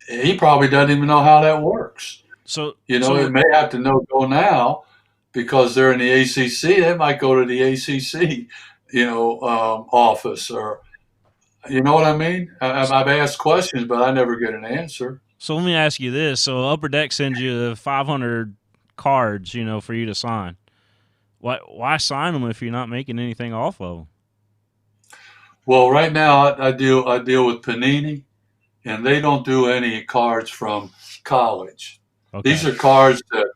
S3: He probably doesn't even know how that works.
S1: So
S3: it may have to go now because they're in the ACC. They might go to the ACC, office or, you know what I mean? I've asked questions, but I never get an answer.
S1: So let me ask you this. So Upper Deck sends you 500 cards, for you to sign. Why sign them if you're not making anything off of them?
S3: Well, right now I deal with Panini, and they don't do any cards from college. Okay. These are cards that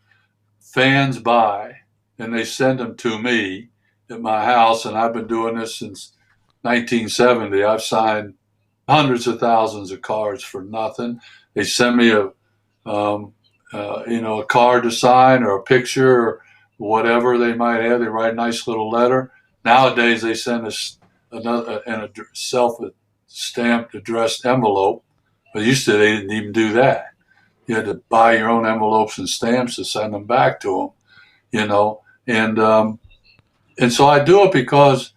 S3: fans buy, and they send them to me at my house, and I've been doing this since 1970. I've signed hundreds of thousands of cards for nothing. They send me a card to sign or a picture or whatever they might have. They write a nice little letter. Nowadays, they send us another in a self-stamped addressed envelope. But used to, they didn't even do that. You had to buy your own envelopes and stamps to send them back to them, and so I do it because,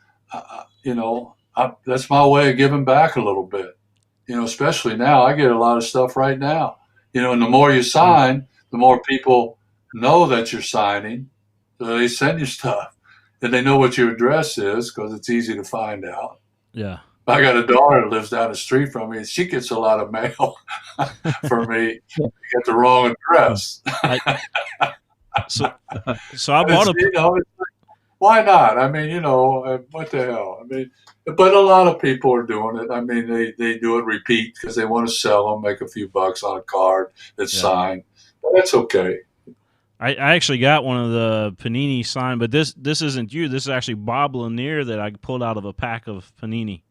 S3: that's my way of giving back a little bit, especially now. I get a lot of stuff right now, and the more you sign, the more people know that you're signing, so they send you stuff. and they know what your address is because it's easy to find out.
S1: Yeah.
S3: I got a daughter that lives down the street from me, and she gets a lot of mail for me. You got the wrong address.
S1: So I bought a.
S3: Why not? I mean, what the hell? I mean, but a lot of people are doing it. I mean, they do it repeat because they want to sell them, make a few bucks on a card that's signed. But that's okay.
S1: I actually got one of the Panini signed, but this isn't you. This is actually Bob Lanier that I pulled out of a pack of Panini,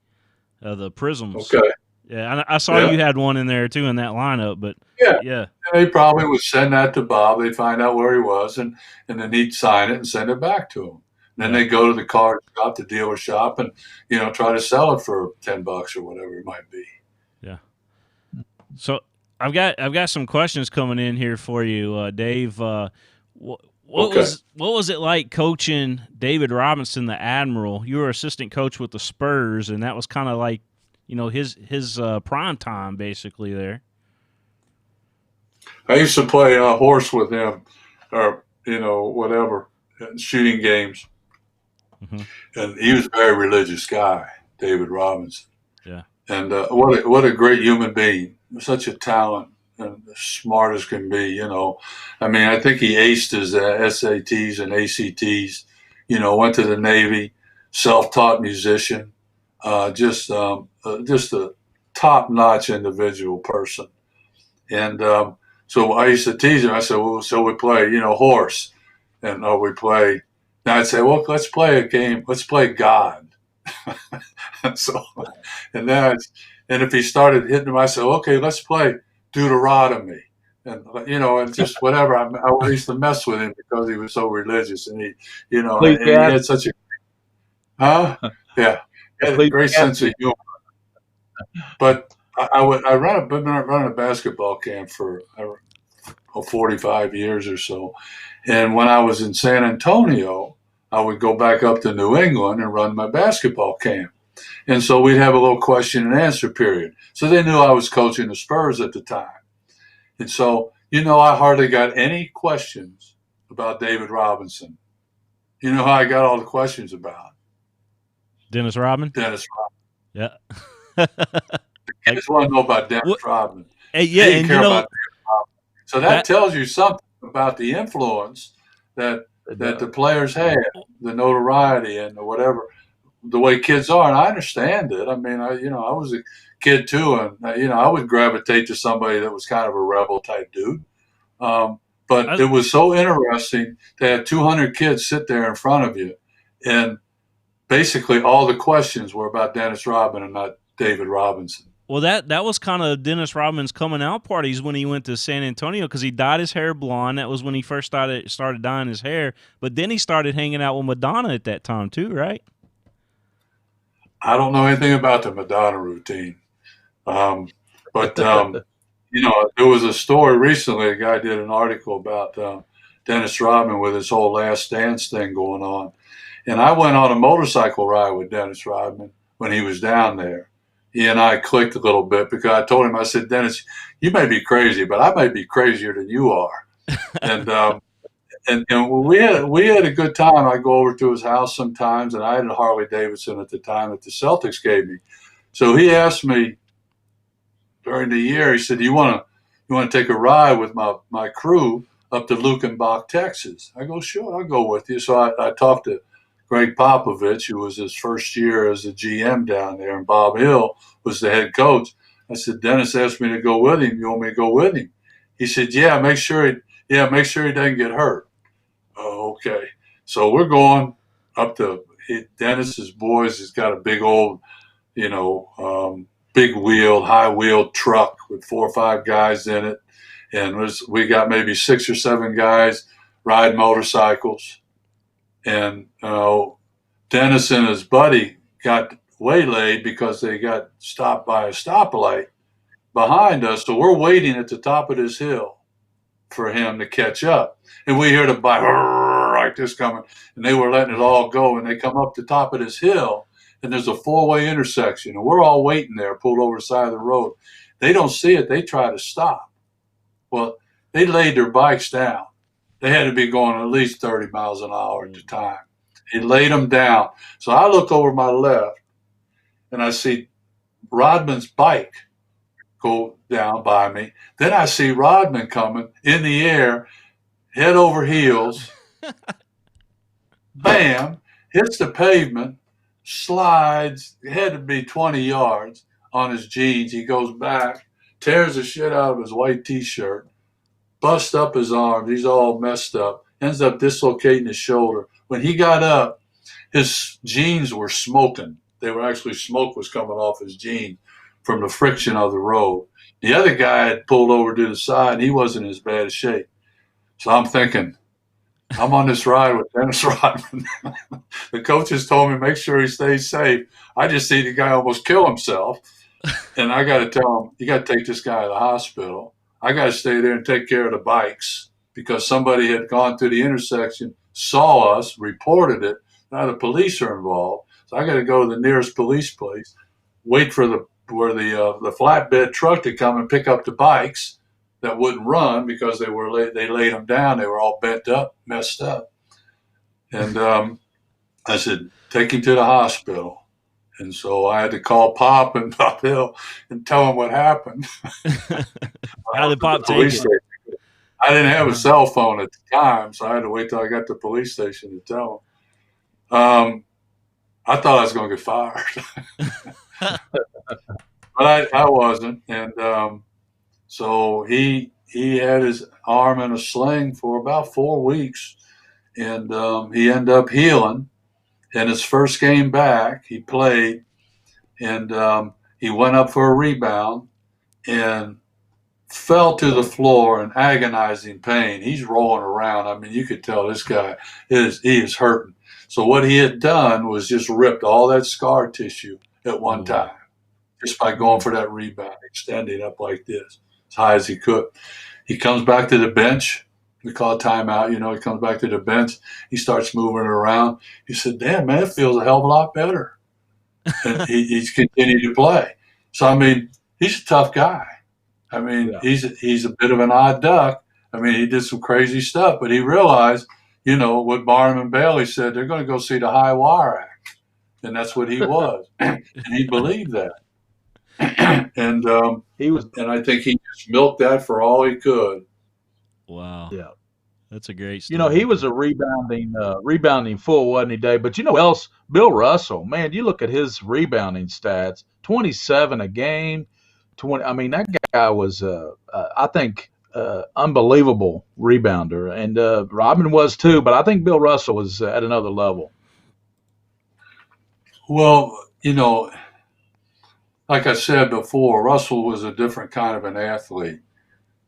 S1: the Prisms.
S3: Okay.
S1: Yeah, I saw you had one in there too in that lineup, but yeah.
S3: And they probably would send that to Bob. They'd find out where he was, and then he'd sign it and send it back to him. And then they go to the card shop, the dealer shop, and try to sell it for $10 or whatever it might be.
S1: Yeah. So I've got some questions coming in here for you, Dave. What was it like coaching David Robinson, the Admiral? You were assistant coach with the Spurs, and that was kind of like his prime time basically there.
S3: I used to play horse with him, or whatever, shooting games. Mm-hmm. And he was a very religious guy, David Robinson.
S1: Yeah.
S3: And what a great human being. Such a talent and smart as can be, I mean, I think he aced his SATs and ACTs, went to the Navy, self-taught musician, just a top-notch individual person. And so I used to tease him. I said, well, so we play, horse. And we play. Now I'd say, well, let's play a game. Let's play God. and if he started hitting him, I said, okay, let's play Deuteronomy. And, and just whatever. I used to mess with him because he was so religious. And he had such a, he had a great sense of humor. But I been running a basketball camp for 45 years or so. And when I was in San Antonio, I would go back up to New England and run my basketball camp. And so we'd have a little question and answer period. So they knew I was coaching the Spurs at the time. And so, I hardly got any questions about David Robinson. You know how I got all the questions about?
S1: Dennis Rodman?
S3: Dennis Rodman.
S1: Yeah.
S3: I just want to know about Dennis Rodman.
S1: Hey, yeah,
S3: and about Dennis Rodman. So that tells you something about the influence that the players had, the notoriety and whatever, the way kids are. And I understand it. I mean, I was a kid too. And, I would gravitate to somebody that was kind of a rebel type dude. But it was so interesting to have 200 kids sit there in front of you. And basically all the questions were about Dennis Rodman and not David Robinson.
S1: Well, that was kind of Dennis Rodman's coming out parties when he went to San Antonio because he dyed his hair blonde. That was when he first started dyeing his hair. But then he started hanging out with Madonna at that time too, right?
S3: I don't know anything about the Madonna routine. But there was a story recently, a guy did an article about Dennis Rodman with his whole Last Dance thing going on. And I went on a motorcycle ride with Dennis Rodman when he was down there. He and I clicked a little bit because I told him, I said, Dennis, you may be crazy, but I may be crazier than you are. And we had a good time. I go over to his house sometimes, and I had a Harley Davidson at the time that the Celtics gave me. So he asked me during the year, he said, you want to take a ride with my crew up to Lukenbach, Texas? I go, sure, I'll go with you. So I talked to Greg Popovich, who was his first year as a GM down there, and Bob Hill was the head coach. I said, Dennis asked me to go with him. You want me to go with him? He said, yeah, make sure he doesn't get hurt. Oh, okay. So we're going up to Dennis's boys. He's got a big old, big wheeled, high wheeled truck with 4 or 5 guys in it. And we got maybe 6 or 7 guys riding motorcycles. And Dennis and his buddy got waylaid because they got stopped by a stoplight behind us. So we're waiting at the top of this hill for him to catch up. And we hear the bike like this coming. And they were letting it all go. And they come up the top of this hill. And there's a 4-way intersection. And we're all waiting there, pulled over the side of the road. They don't see it. They try to stop. Well, they laid their bikes down. They had to be going at least 30 miles an hour at the time. He laid him down. So I look over my left, and I see Rodman's bike go down by me. Then I see Rodman coming in the air, head over heels. Bam, hits the pavement, slides, had to be 20 yards on his jeans. He goes back, tears the shit out of his white T-shirt, busts up his arms. He's all messed up, ends up dislocating his shoulder. When he got up, his jeans were smoking. They were actually, smoke was coming off his jeans from the friction of the road. The other guy had pulled over to the side. He wasn't in as bad a shape. So I'm thinking, I'm on this ride with Dennis Rodman. The coaches told me make sure he stays safe. I just see the guy almost kill himself. And I got to tell him, you got to take this guy to the hospital. I got to stay there and take care of the bikes because somebody had gone through the intersection, saw us, reported it. Now the police are involved. So I got to go to the nearest police place, wait for the flatbed truck to come and pick up the bikes that wouldn't run because they laid them down. They were all bent up, messed up. And I said, take him to the hospital. And so I had to call Pop and Pop Hill and tell him what happened.
S1: How did Pop take it?
S3: I didn't have a cell phone at the time, so I had to wait till I got to the police station to tell him. I thought I was going to get fired. But I wasn't. And so he had his arm in a sling for about 4 weeks, and he ended up healing. And his first game back, he played, and he went up for a rebound and fell to the floor in agonizing pain. He's rolling around. I mean, you could tell this guy he is hurting. So what he had done was just ripped all that scar tissue at one time, just by going for that rebound, extending up like this, as high as he could. He comes back to the bench. We call it timeout. He comes back to the bench. He starts moving it around. He said, damn, man, it feels a hell of a lot better. And he's continued to play. So, I mean, he's a tough guy. I mean, he's a bit of an odd duck. I mean, he did some crazy stuff, but he realized, what Barnum and Bailey said, they're going to go see the High Wire Act. And that's what he was. And he believed that. And and I think he just milked that for all he could.
S1: Wow.
S2: Yeah.
S1: That's a great story.
S2: He was a rebounding fool, wasn't he, Dave? But you know else? Bill Russell, man, you look at his rebounding stats, 27 a game, 20. I mean, that guy was, I think, unbelievable rebounder. And Rodman was too, but I think Bill Russell was at another level.
S3: Well, like I said before, Russell was a different kind of an athlete.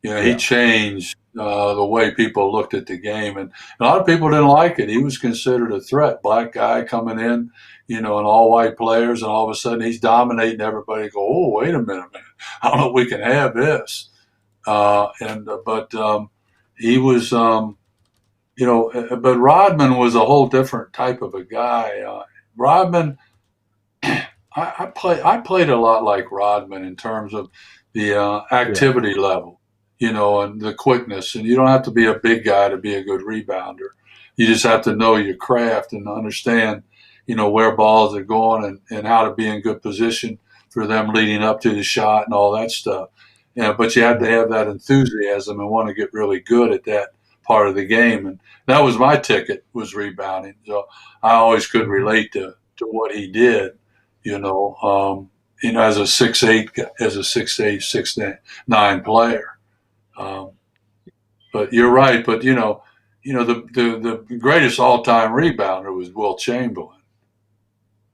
S3: He changed the way people looked at the game, and a lot of people didn't like it. He was considered a threat, black guy coming in, and all white players, and all of a sudden he's dominating everybody. Go, oh, wait a minute, man! I don't know if we can have this. But he was, but Rodman was a whole different type of a guy. Rodman, I played a lot like Rodman in terms of the activity level. And the quickness. And you don't have to be a big guy to be a good rebounder. You just have to know your craft and understand, where balls are going and how to be in good position for them leading up to the shot and all that stuff. But you have to have that enthusiasm and want to get really good at that part of the game. And that was my ticket, was rebounding. So I always could relate to what he did, as a 6'8", 6'9" player. But you're right. But the greatest all-time rebounder was Wilt Chamberlain.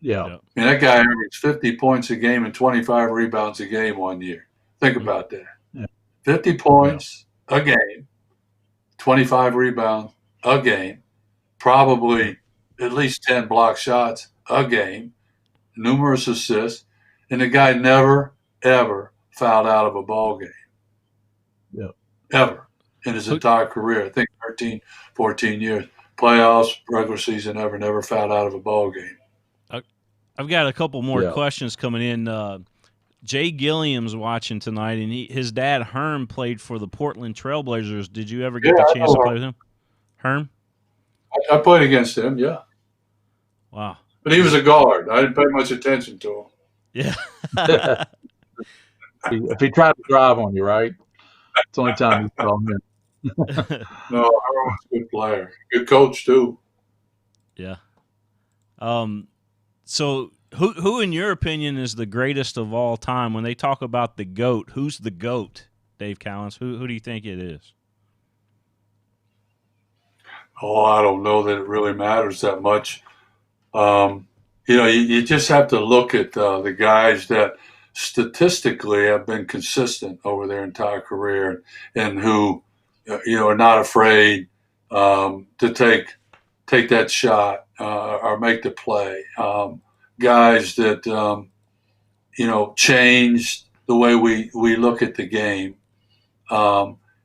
S2: Yeah.
S3: I mean, that guy averaged 50 points a game and 25 rebounds a game one year. Think about that.
S2: Yeah.
S3: 50 points a game, 25 rebounds a game, probably at least 10 block shots a game, numerous assists, and the guy never, ever fouled out of a ball game.
S2: Yeah.
S3: Ever in his entire career. I think 13, 14 years. Playoffs, regular season, never fouled out of a ball game.
S1: I've got a couple more questions coming in. Jay Gilliam's watching tonight, and his dad, Herm, played for the Portland Trailblazers. Did you ever get the chance to play with him? Herm?
S3: I played against him, yeah.
S1: Wow.
S3: But he was a guard. I didn't pay much attention to him.
S1: Yeah.
S2: If he tried to drive on you, right? It's the only time you saw him.
S3: No, Herman was a good player. Good coach, too.
S1: Yeah. So who in your opinion is the greatest of all time? When they talk about the GOAT, who's the GOAT, Dave Cowens? Who do you think it is?
S3: Oh, I don't know that it really matters that much. You just have to look at the guys that statistically have been consistent over their entire career and who, are not afraid to take that shot or make the play. Guys that, changed the way we look at the game.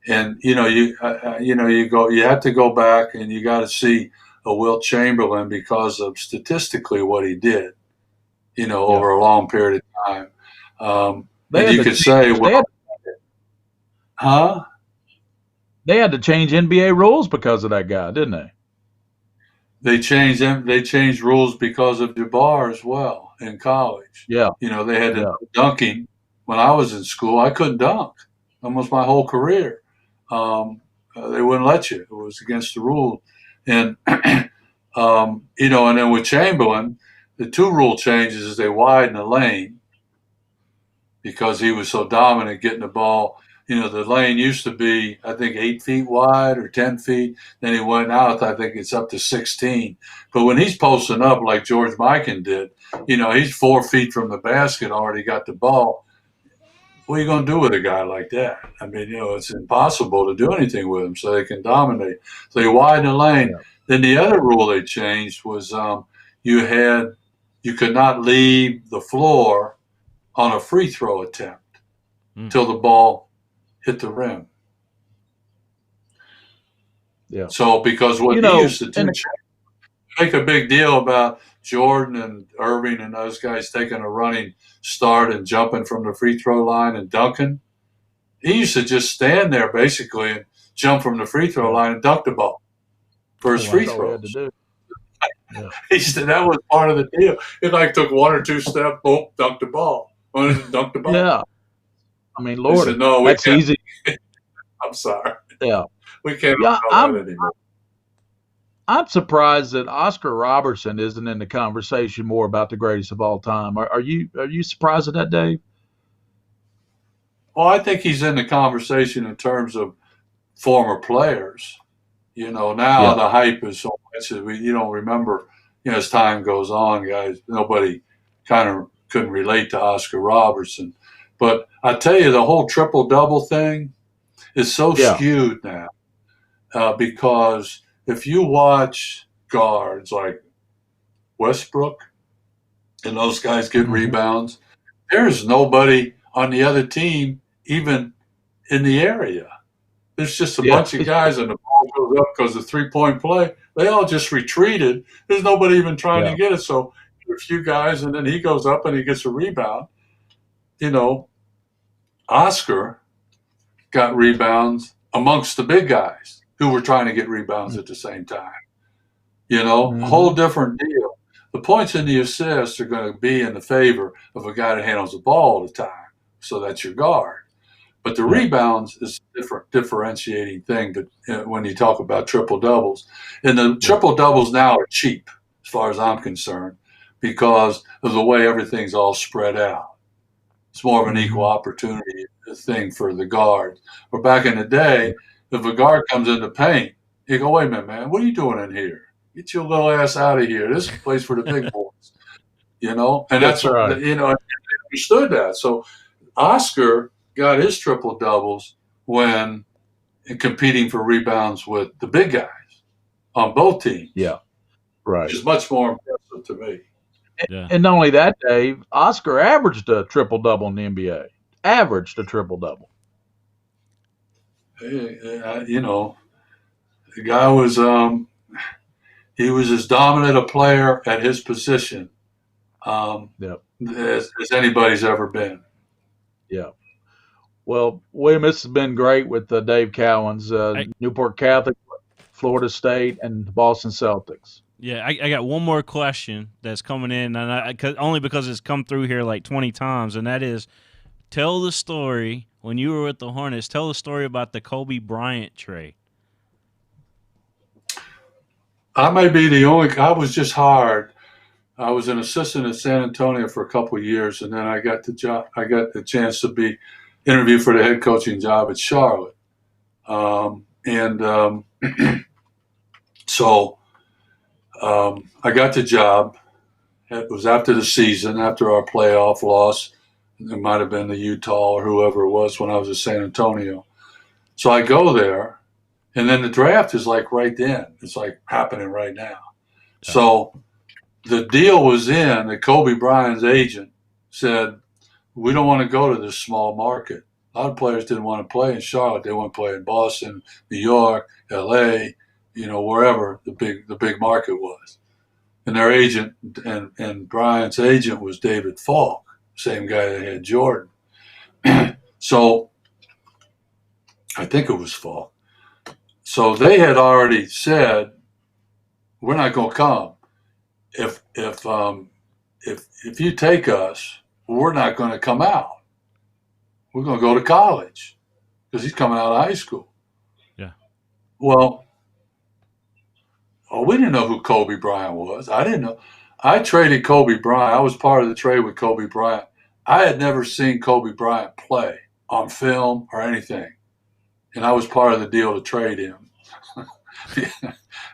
S3: And you have to go back and you got to see a Wilt Chamberlain because of statistically what he did, over a long period of time. And you could say, well, huh?
S2: They had to change NBA rules because of that guy, didn't they?
S3: They changed them. They changed rules because of DeBar as well in college.
S2: Yeah.
S3: They had dunking. When I was in school, I couldn't dunk almost my whole career. They wouldn't let you. It was against the rule. And, and then with Chamberlain, the two rule changes is they widen the lane because he was so dominant getting the ball. The lane used to be, I think, 8 feet wide or 10 feet. Then he went out, I think it's up to 16. But when he's posting up like George Mikan did, he's 4 feet from the basket, already got the ball. What are you going to do with a guy like that? I mean, it's impossible to do anything with him, so they can dominate. So they widen the lane. Yeah. Then the other rule they changed was you could not leave the floor on a free throw attempt till the ball hit the rim.
S2: Yeah.
S3: So because what he used to do, make a big deal about Jordan and Irving and those guys taking a running start and jumping from the free throw line and dunking. He used to just stand there basically and jump from the free throw line and dunk the ball for his free throws. He said that was part of the deal. He took 1 or 2 steps, boom, dunked the ball. Dunked the ball.
S2: Yeah. I mean, Lord,
S3: said, no,
S2: that's easy.
S3: I'm sorry.
S2: Yeah.
S3: We can't allow that anymore.
S2: I'm surprised that Oscar Robertson isn't in the conversation more about the greatest of all time. Are you surprised at that, Dave?
S3: Well, I think he's in the conversation in terms of former players. Now the hype is so much that you don't remember, as time goes on, guys, nobody kind of couldn't relate to Oscar Robertson. But I tell you, the whole triple-double thing is so skewed now because if you watch guards like Westbrook and those guys get rebounds, there's nobody on the other team even in the area. There's just a bunch of guys and the ball goes up because of three-point play. They all just retreated. There's nobody even trying to get it. So a few guys, and then he goes up and he gets a rebound. Oscar got rebounds amongst the big guys who were trying to get rebounds at the same time. A whole different deal. The points and the assists are going to be in the favor of a guy that handles the ball all the time. So that's your guard. But the rebounds is a different differentiating thing when you talk about triple-doubles. And the triple-doubles now are cheap, as far as I'm concerned, because of the way everything's all spread out. It's more of an equal opportunity thing for the guards. Or back in the day, if a guard comes in the paint, you go, wait a minute, man, what are you doing in here? Get your little ass out of here. This is a place for the big boys. And that's right. They understood that. So Oscar got his triple doubles when competing for rebounds with the big guys on both teams.
S2: Yeah, right.
S3: Which is much more impressive to me.
S2: Yeah. And not only that, Dave, Oscar averaged a triple double in the NBA. Averaged a triple double.
S3: The guy was he was as dominant a player at his position as anybody's ever been.
S2: Yeah. Well, William, this has been great with Dave Cowens, Newport Catholic, Florida State, and the Boston Celtics.
S1: Yeah, I got one more question that's coming in, and only because it's come through here like 20 times, and that is, tell the story when you were with the Hornets. Tell the story about the Kobe Bryant trade.
S3: I may be the only. I was just hired. I was an assistant at San Antonio for a couple of years, and then I got the job. I got the chance to be interviewed for the head coaching job at Charlotte. And so I got the job. It was after the season, after our playoff loss. It might have been the Utah or whoever it was when I was at San Antonio. So I go there, and then the draft is like right then. It's like happening right now.
S1: Yeah.
S3: So the deal was in that Kobe Bryant's agent said, we don't want to go to this small market. A lot of players didn't want to play in Charlotte. They want to play in Boston, New York, LA, wherever the big market was. And their agent and Bryant's agent was David Falk, same guy that had Jordan. So I think it was Falk. So they had already said, we're not going to come. If you take us, we're not going to come out. We're going to go to college because he's coming out of high school.
S1: Yeah.
S3: Well, we didn't know who Kobe Bryant was. I didn't know. I traded Kobe Bryant. I was part of the trade with Kobe Bryant. I had never seen Kobe Bryant play on film or anything. And I was part of the deal to trade him.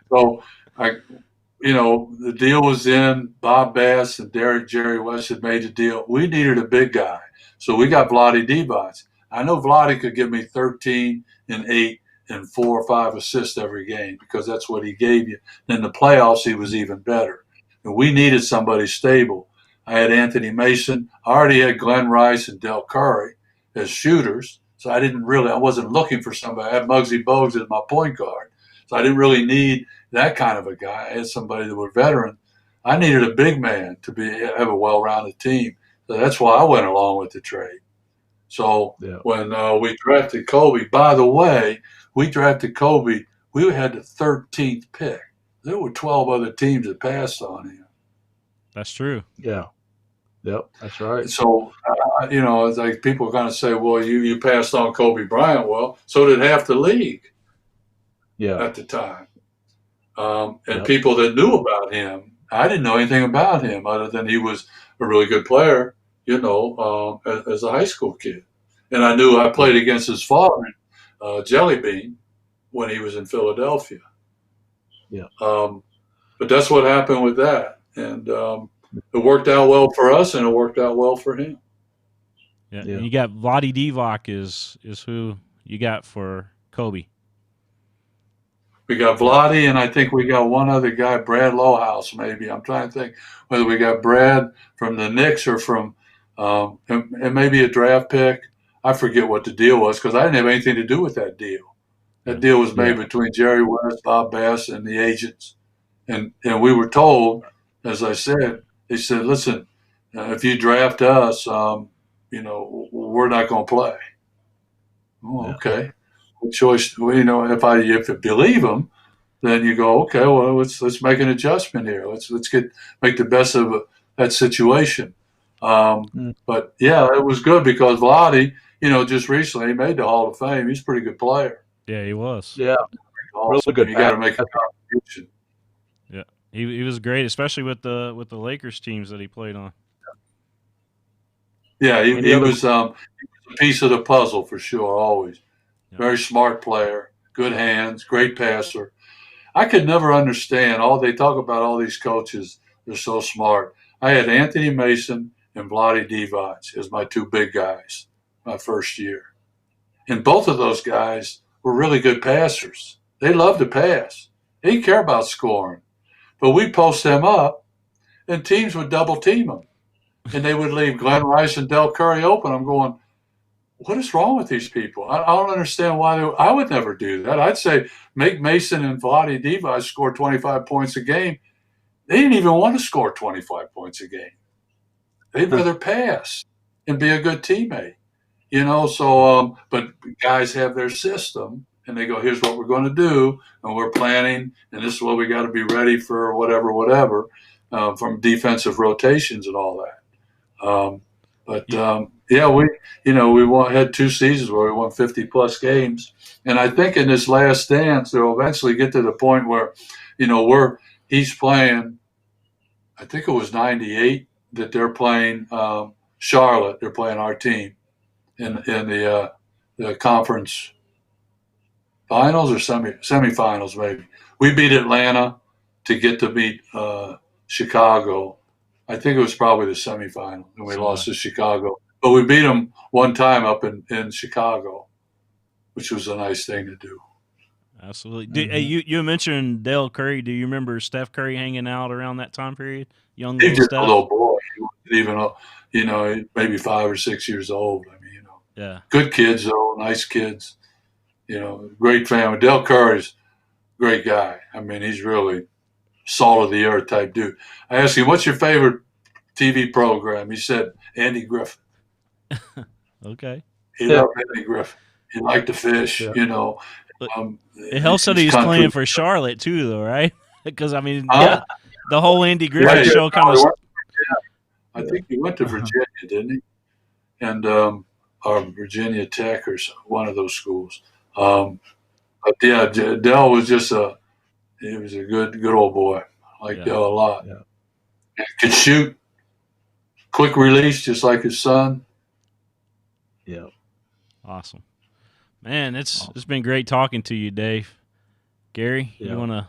S3: So the deal was in. Bob Bass and Jerry West had made the deal. We needed a big guy. So we got Vlade Divac. I know Vlade could give me 13 and 8 and 4 or 5 assists every game because that's what he gave you. In the playoffs, he was even better. And we needed somebody stable. I had Anthony Mason. I already had Glenn Rice and Del Curry as shooters. So I wasn't looking for somebody. I had Muggsy Bogues as my point guard. So I didn't really need that kind of a guy. I had somebody that was veteran. I needed a big man to have a well-rounded team. So that's why I went along with the trade. So when we drafted Kobe, by the way, we drafted Kobe, we had the 13th pick. There were 12 other teams that passed on him.
S1: That's true.
S2: Yeah. Yep, that's right.
S3: So, it's like people are going to say, well, you passed on Kobe Bryant. Well, so did half the league at the time. And people that knew about him, I didn't know anything about him other than he was a really good player, as a high school kid. And I knew I played against his father, Jelly Bean, when he was in Philadelphia.
S2: Yeah.
S3: But that's what happened with that. And it worked out well for us, and it worked out well for him.
S1: Yeah. And you got Vlade Divac is who you got for Kobe.
S3: We got Vlade, and I think we got one other guy, Brad Lowhouse, maybe. I'm trying to think whether we got Brad from the Knicks or from and maybe a draft pick. I forget what the deal was because I didn't have anything to do with that deal. That deal was made between Jerry West, Bob Bass, and the agents. And we were told, as I said, they said, listen, if you draft us, we're not going to play. Oh, okay. What choice? Well, if you believe them, then you go, okay, well, let's make an adjustment here. Let's make the best of that situation. But yeah, it was good because Vlade, just recently he made the Hall of Fame. He's a pretty good player.
S1: Yeah, he was.
S2: Yeah,
S3: really good. You got to make a contribution.
S1: Yeah, he was great, especially with the Lakers teams that he played on.
S3: Yeah, he was a piece of the puzzle for sure. Always very smart player, good hands, great passer. I could never understand they talk about all these coaches. They're so smart. I had Anthony Mason and Vlade Divac as my two big guys my first year. And both of those guys were really good passers. They loved to pass. They didn't care about scoring. But we'd post them up, and teams would double team them. And they would leave Glenn Rice and Del Curry open. I'm going, what is wrong with these people? I don't understand why I would never do that. I'd say make Mason and Vlade Divac score 25 points a game. They didn't even want to score 25 points a game. They'd rather pass and be a good teammate, So, but guys have their system, and they go, here's what we're going to do, and we're planning, and this is what we got to be ready for, whatever, from defensive rotations and all that. We had 2 seasons where we won 50-plus games, and I think in this last dance they'll eventually get to the point where, he's playing. I think it was '98 that they're playing Charlotte. They're playing our team in the conference finals or semifinals, maybe. We beat Atlanta to get to beat Chicago. I think it was probably the semifinal, and we lost to Chicago. But we beat them one time up in Chicago, which was a nice thing to do.
S1: Absolutely. Hey, you mentioned Dale Curry. Do you remember Steph Curry hanging out around that time period? Young
S3: He
S1: little
S3: was
S1: Steph?
S3: a little boy. He wasn't even, maybe 5 or 6 years old. I mean,
S1: Yeah.
S3: Good kids, though, nice kids. Great family. Dale Curry's a great guy. I mean, he's really salt of the earth type dude. I asked him, what's your favorite TV program? He said, Andy Griffith.
S1: Okay.
S3: He loved Andy Griffith. He liked to fish,
S1: It helps that he's playing for Charlotte, too, though, right? Because, I mean, the whole Andy Griffith show kind of.
S3: I think he went to Virginia, didn't he? And or Virginia Tech or one of those schools. But yeah, Dell was he was a good old boy. I like Dell a lot. Yeah. Could shoot, quick release, just like his son.
S2: Yeah.
S1: Awesome. Man, it's been great talking to you, Dave. Gary, you want to?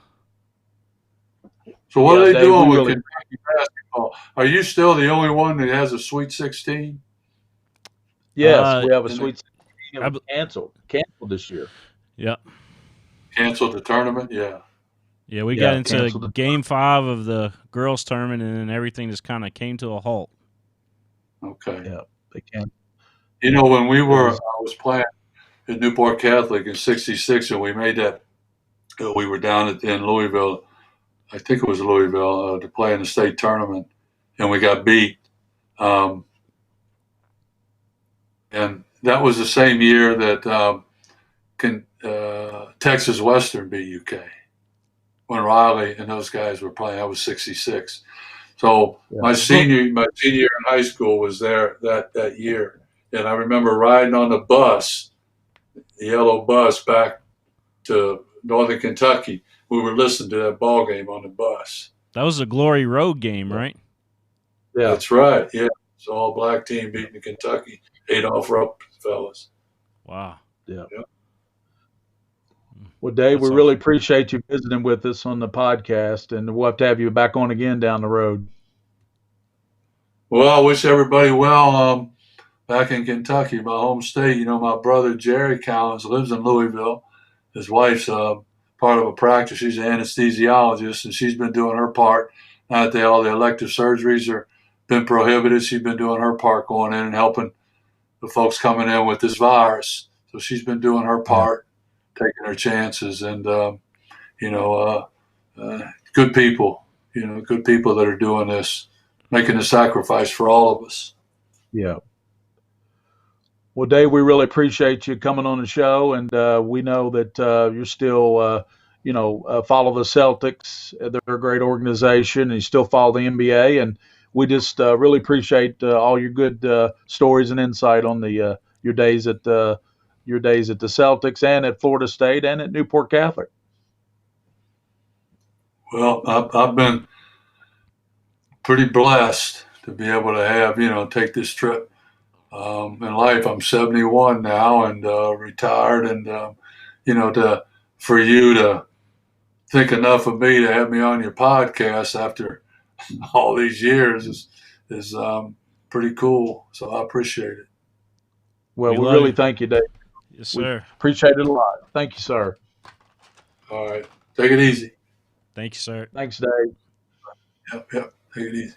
S3: So what are they doing with Kentucky basketball? Are you still the only one that has a Sweet 16?
S2: Yes, we have a Sweet 16. It was canceled this year.
S1: Yep.
S3: Canceled the tournament? Yeah.
S1: Yeah, we got into Game 5 of the girls' tournament, and then everything just kind of came to a halt.
S3: Okay.
S2: Yeah, they can't.
S3: When I was playing at Newport Catholic in '66, and we made that. We were down in Louisville. I think it was Louisville to play in the state tournament, and we got beat. And that was the same year that Texas Western beat UK when Riley and those guys were playing. I was '66, so my senior year in high school was there that year, and I remember riding on the bus, the yellow bus, back to Northern Kentucky. We were listening to that ball game on the bus.
S1: That was a Glory Road game, right?
S2: Yeah,
S3: that's right. Yeah, it's an all-black team beating the Kentucky Adolph Rupp fellas.
S1: Wow.
S2: Yeah. Well, Dave, we really appreciate you visiting with us on the podcast, and we'll have to have you back on again down the road.
S3: Well, I wish everybody well back in Kentucky, my home state. My brother Jerry Cowens lives in Louisville. His wife's part of a practice. She's an anesthesiologist, and she's been doing her part. Now that all the elective surgeries are been prohibited, she's been doing her part, going in and helping the folks coming in with this virus. So she's been doing her part, taking her chances, and good people. Good people that are doing this, making the sacrifice for all of us.
S2: Yeah. Well, Dave, we really appreciate you coming on the show, and we know that you're still, follow the Celtics. They're a great organization, and you still follow the NBA, and we just really appreciate all your good stories and insight on your days at the Celtics and at Florida State and at Newport Catholic.
S3: Well, I've been pretty blessed to be able to have, take this trip. In life, I'm 71 now and retired, and for you to think enough of me to have me on your podcast after all these years is pretty cool. So I appreciate it.
S2: Well, we really thank you, Dave.
S1: Yes, sir.
S2: We appreciate it a lot. Thank you, sir.
S3: All right, take it easy.
S1: Thank you, sir.
S2: Thanks, Dave.
S3: Yep, take it easy.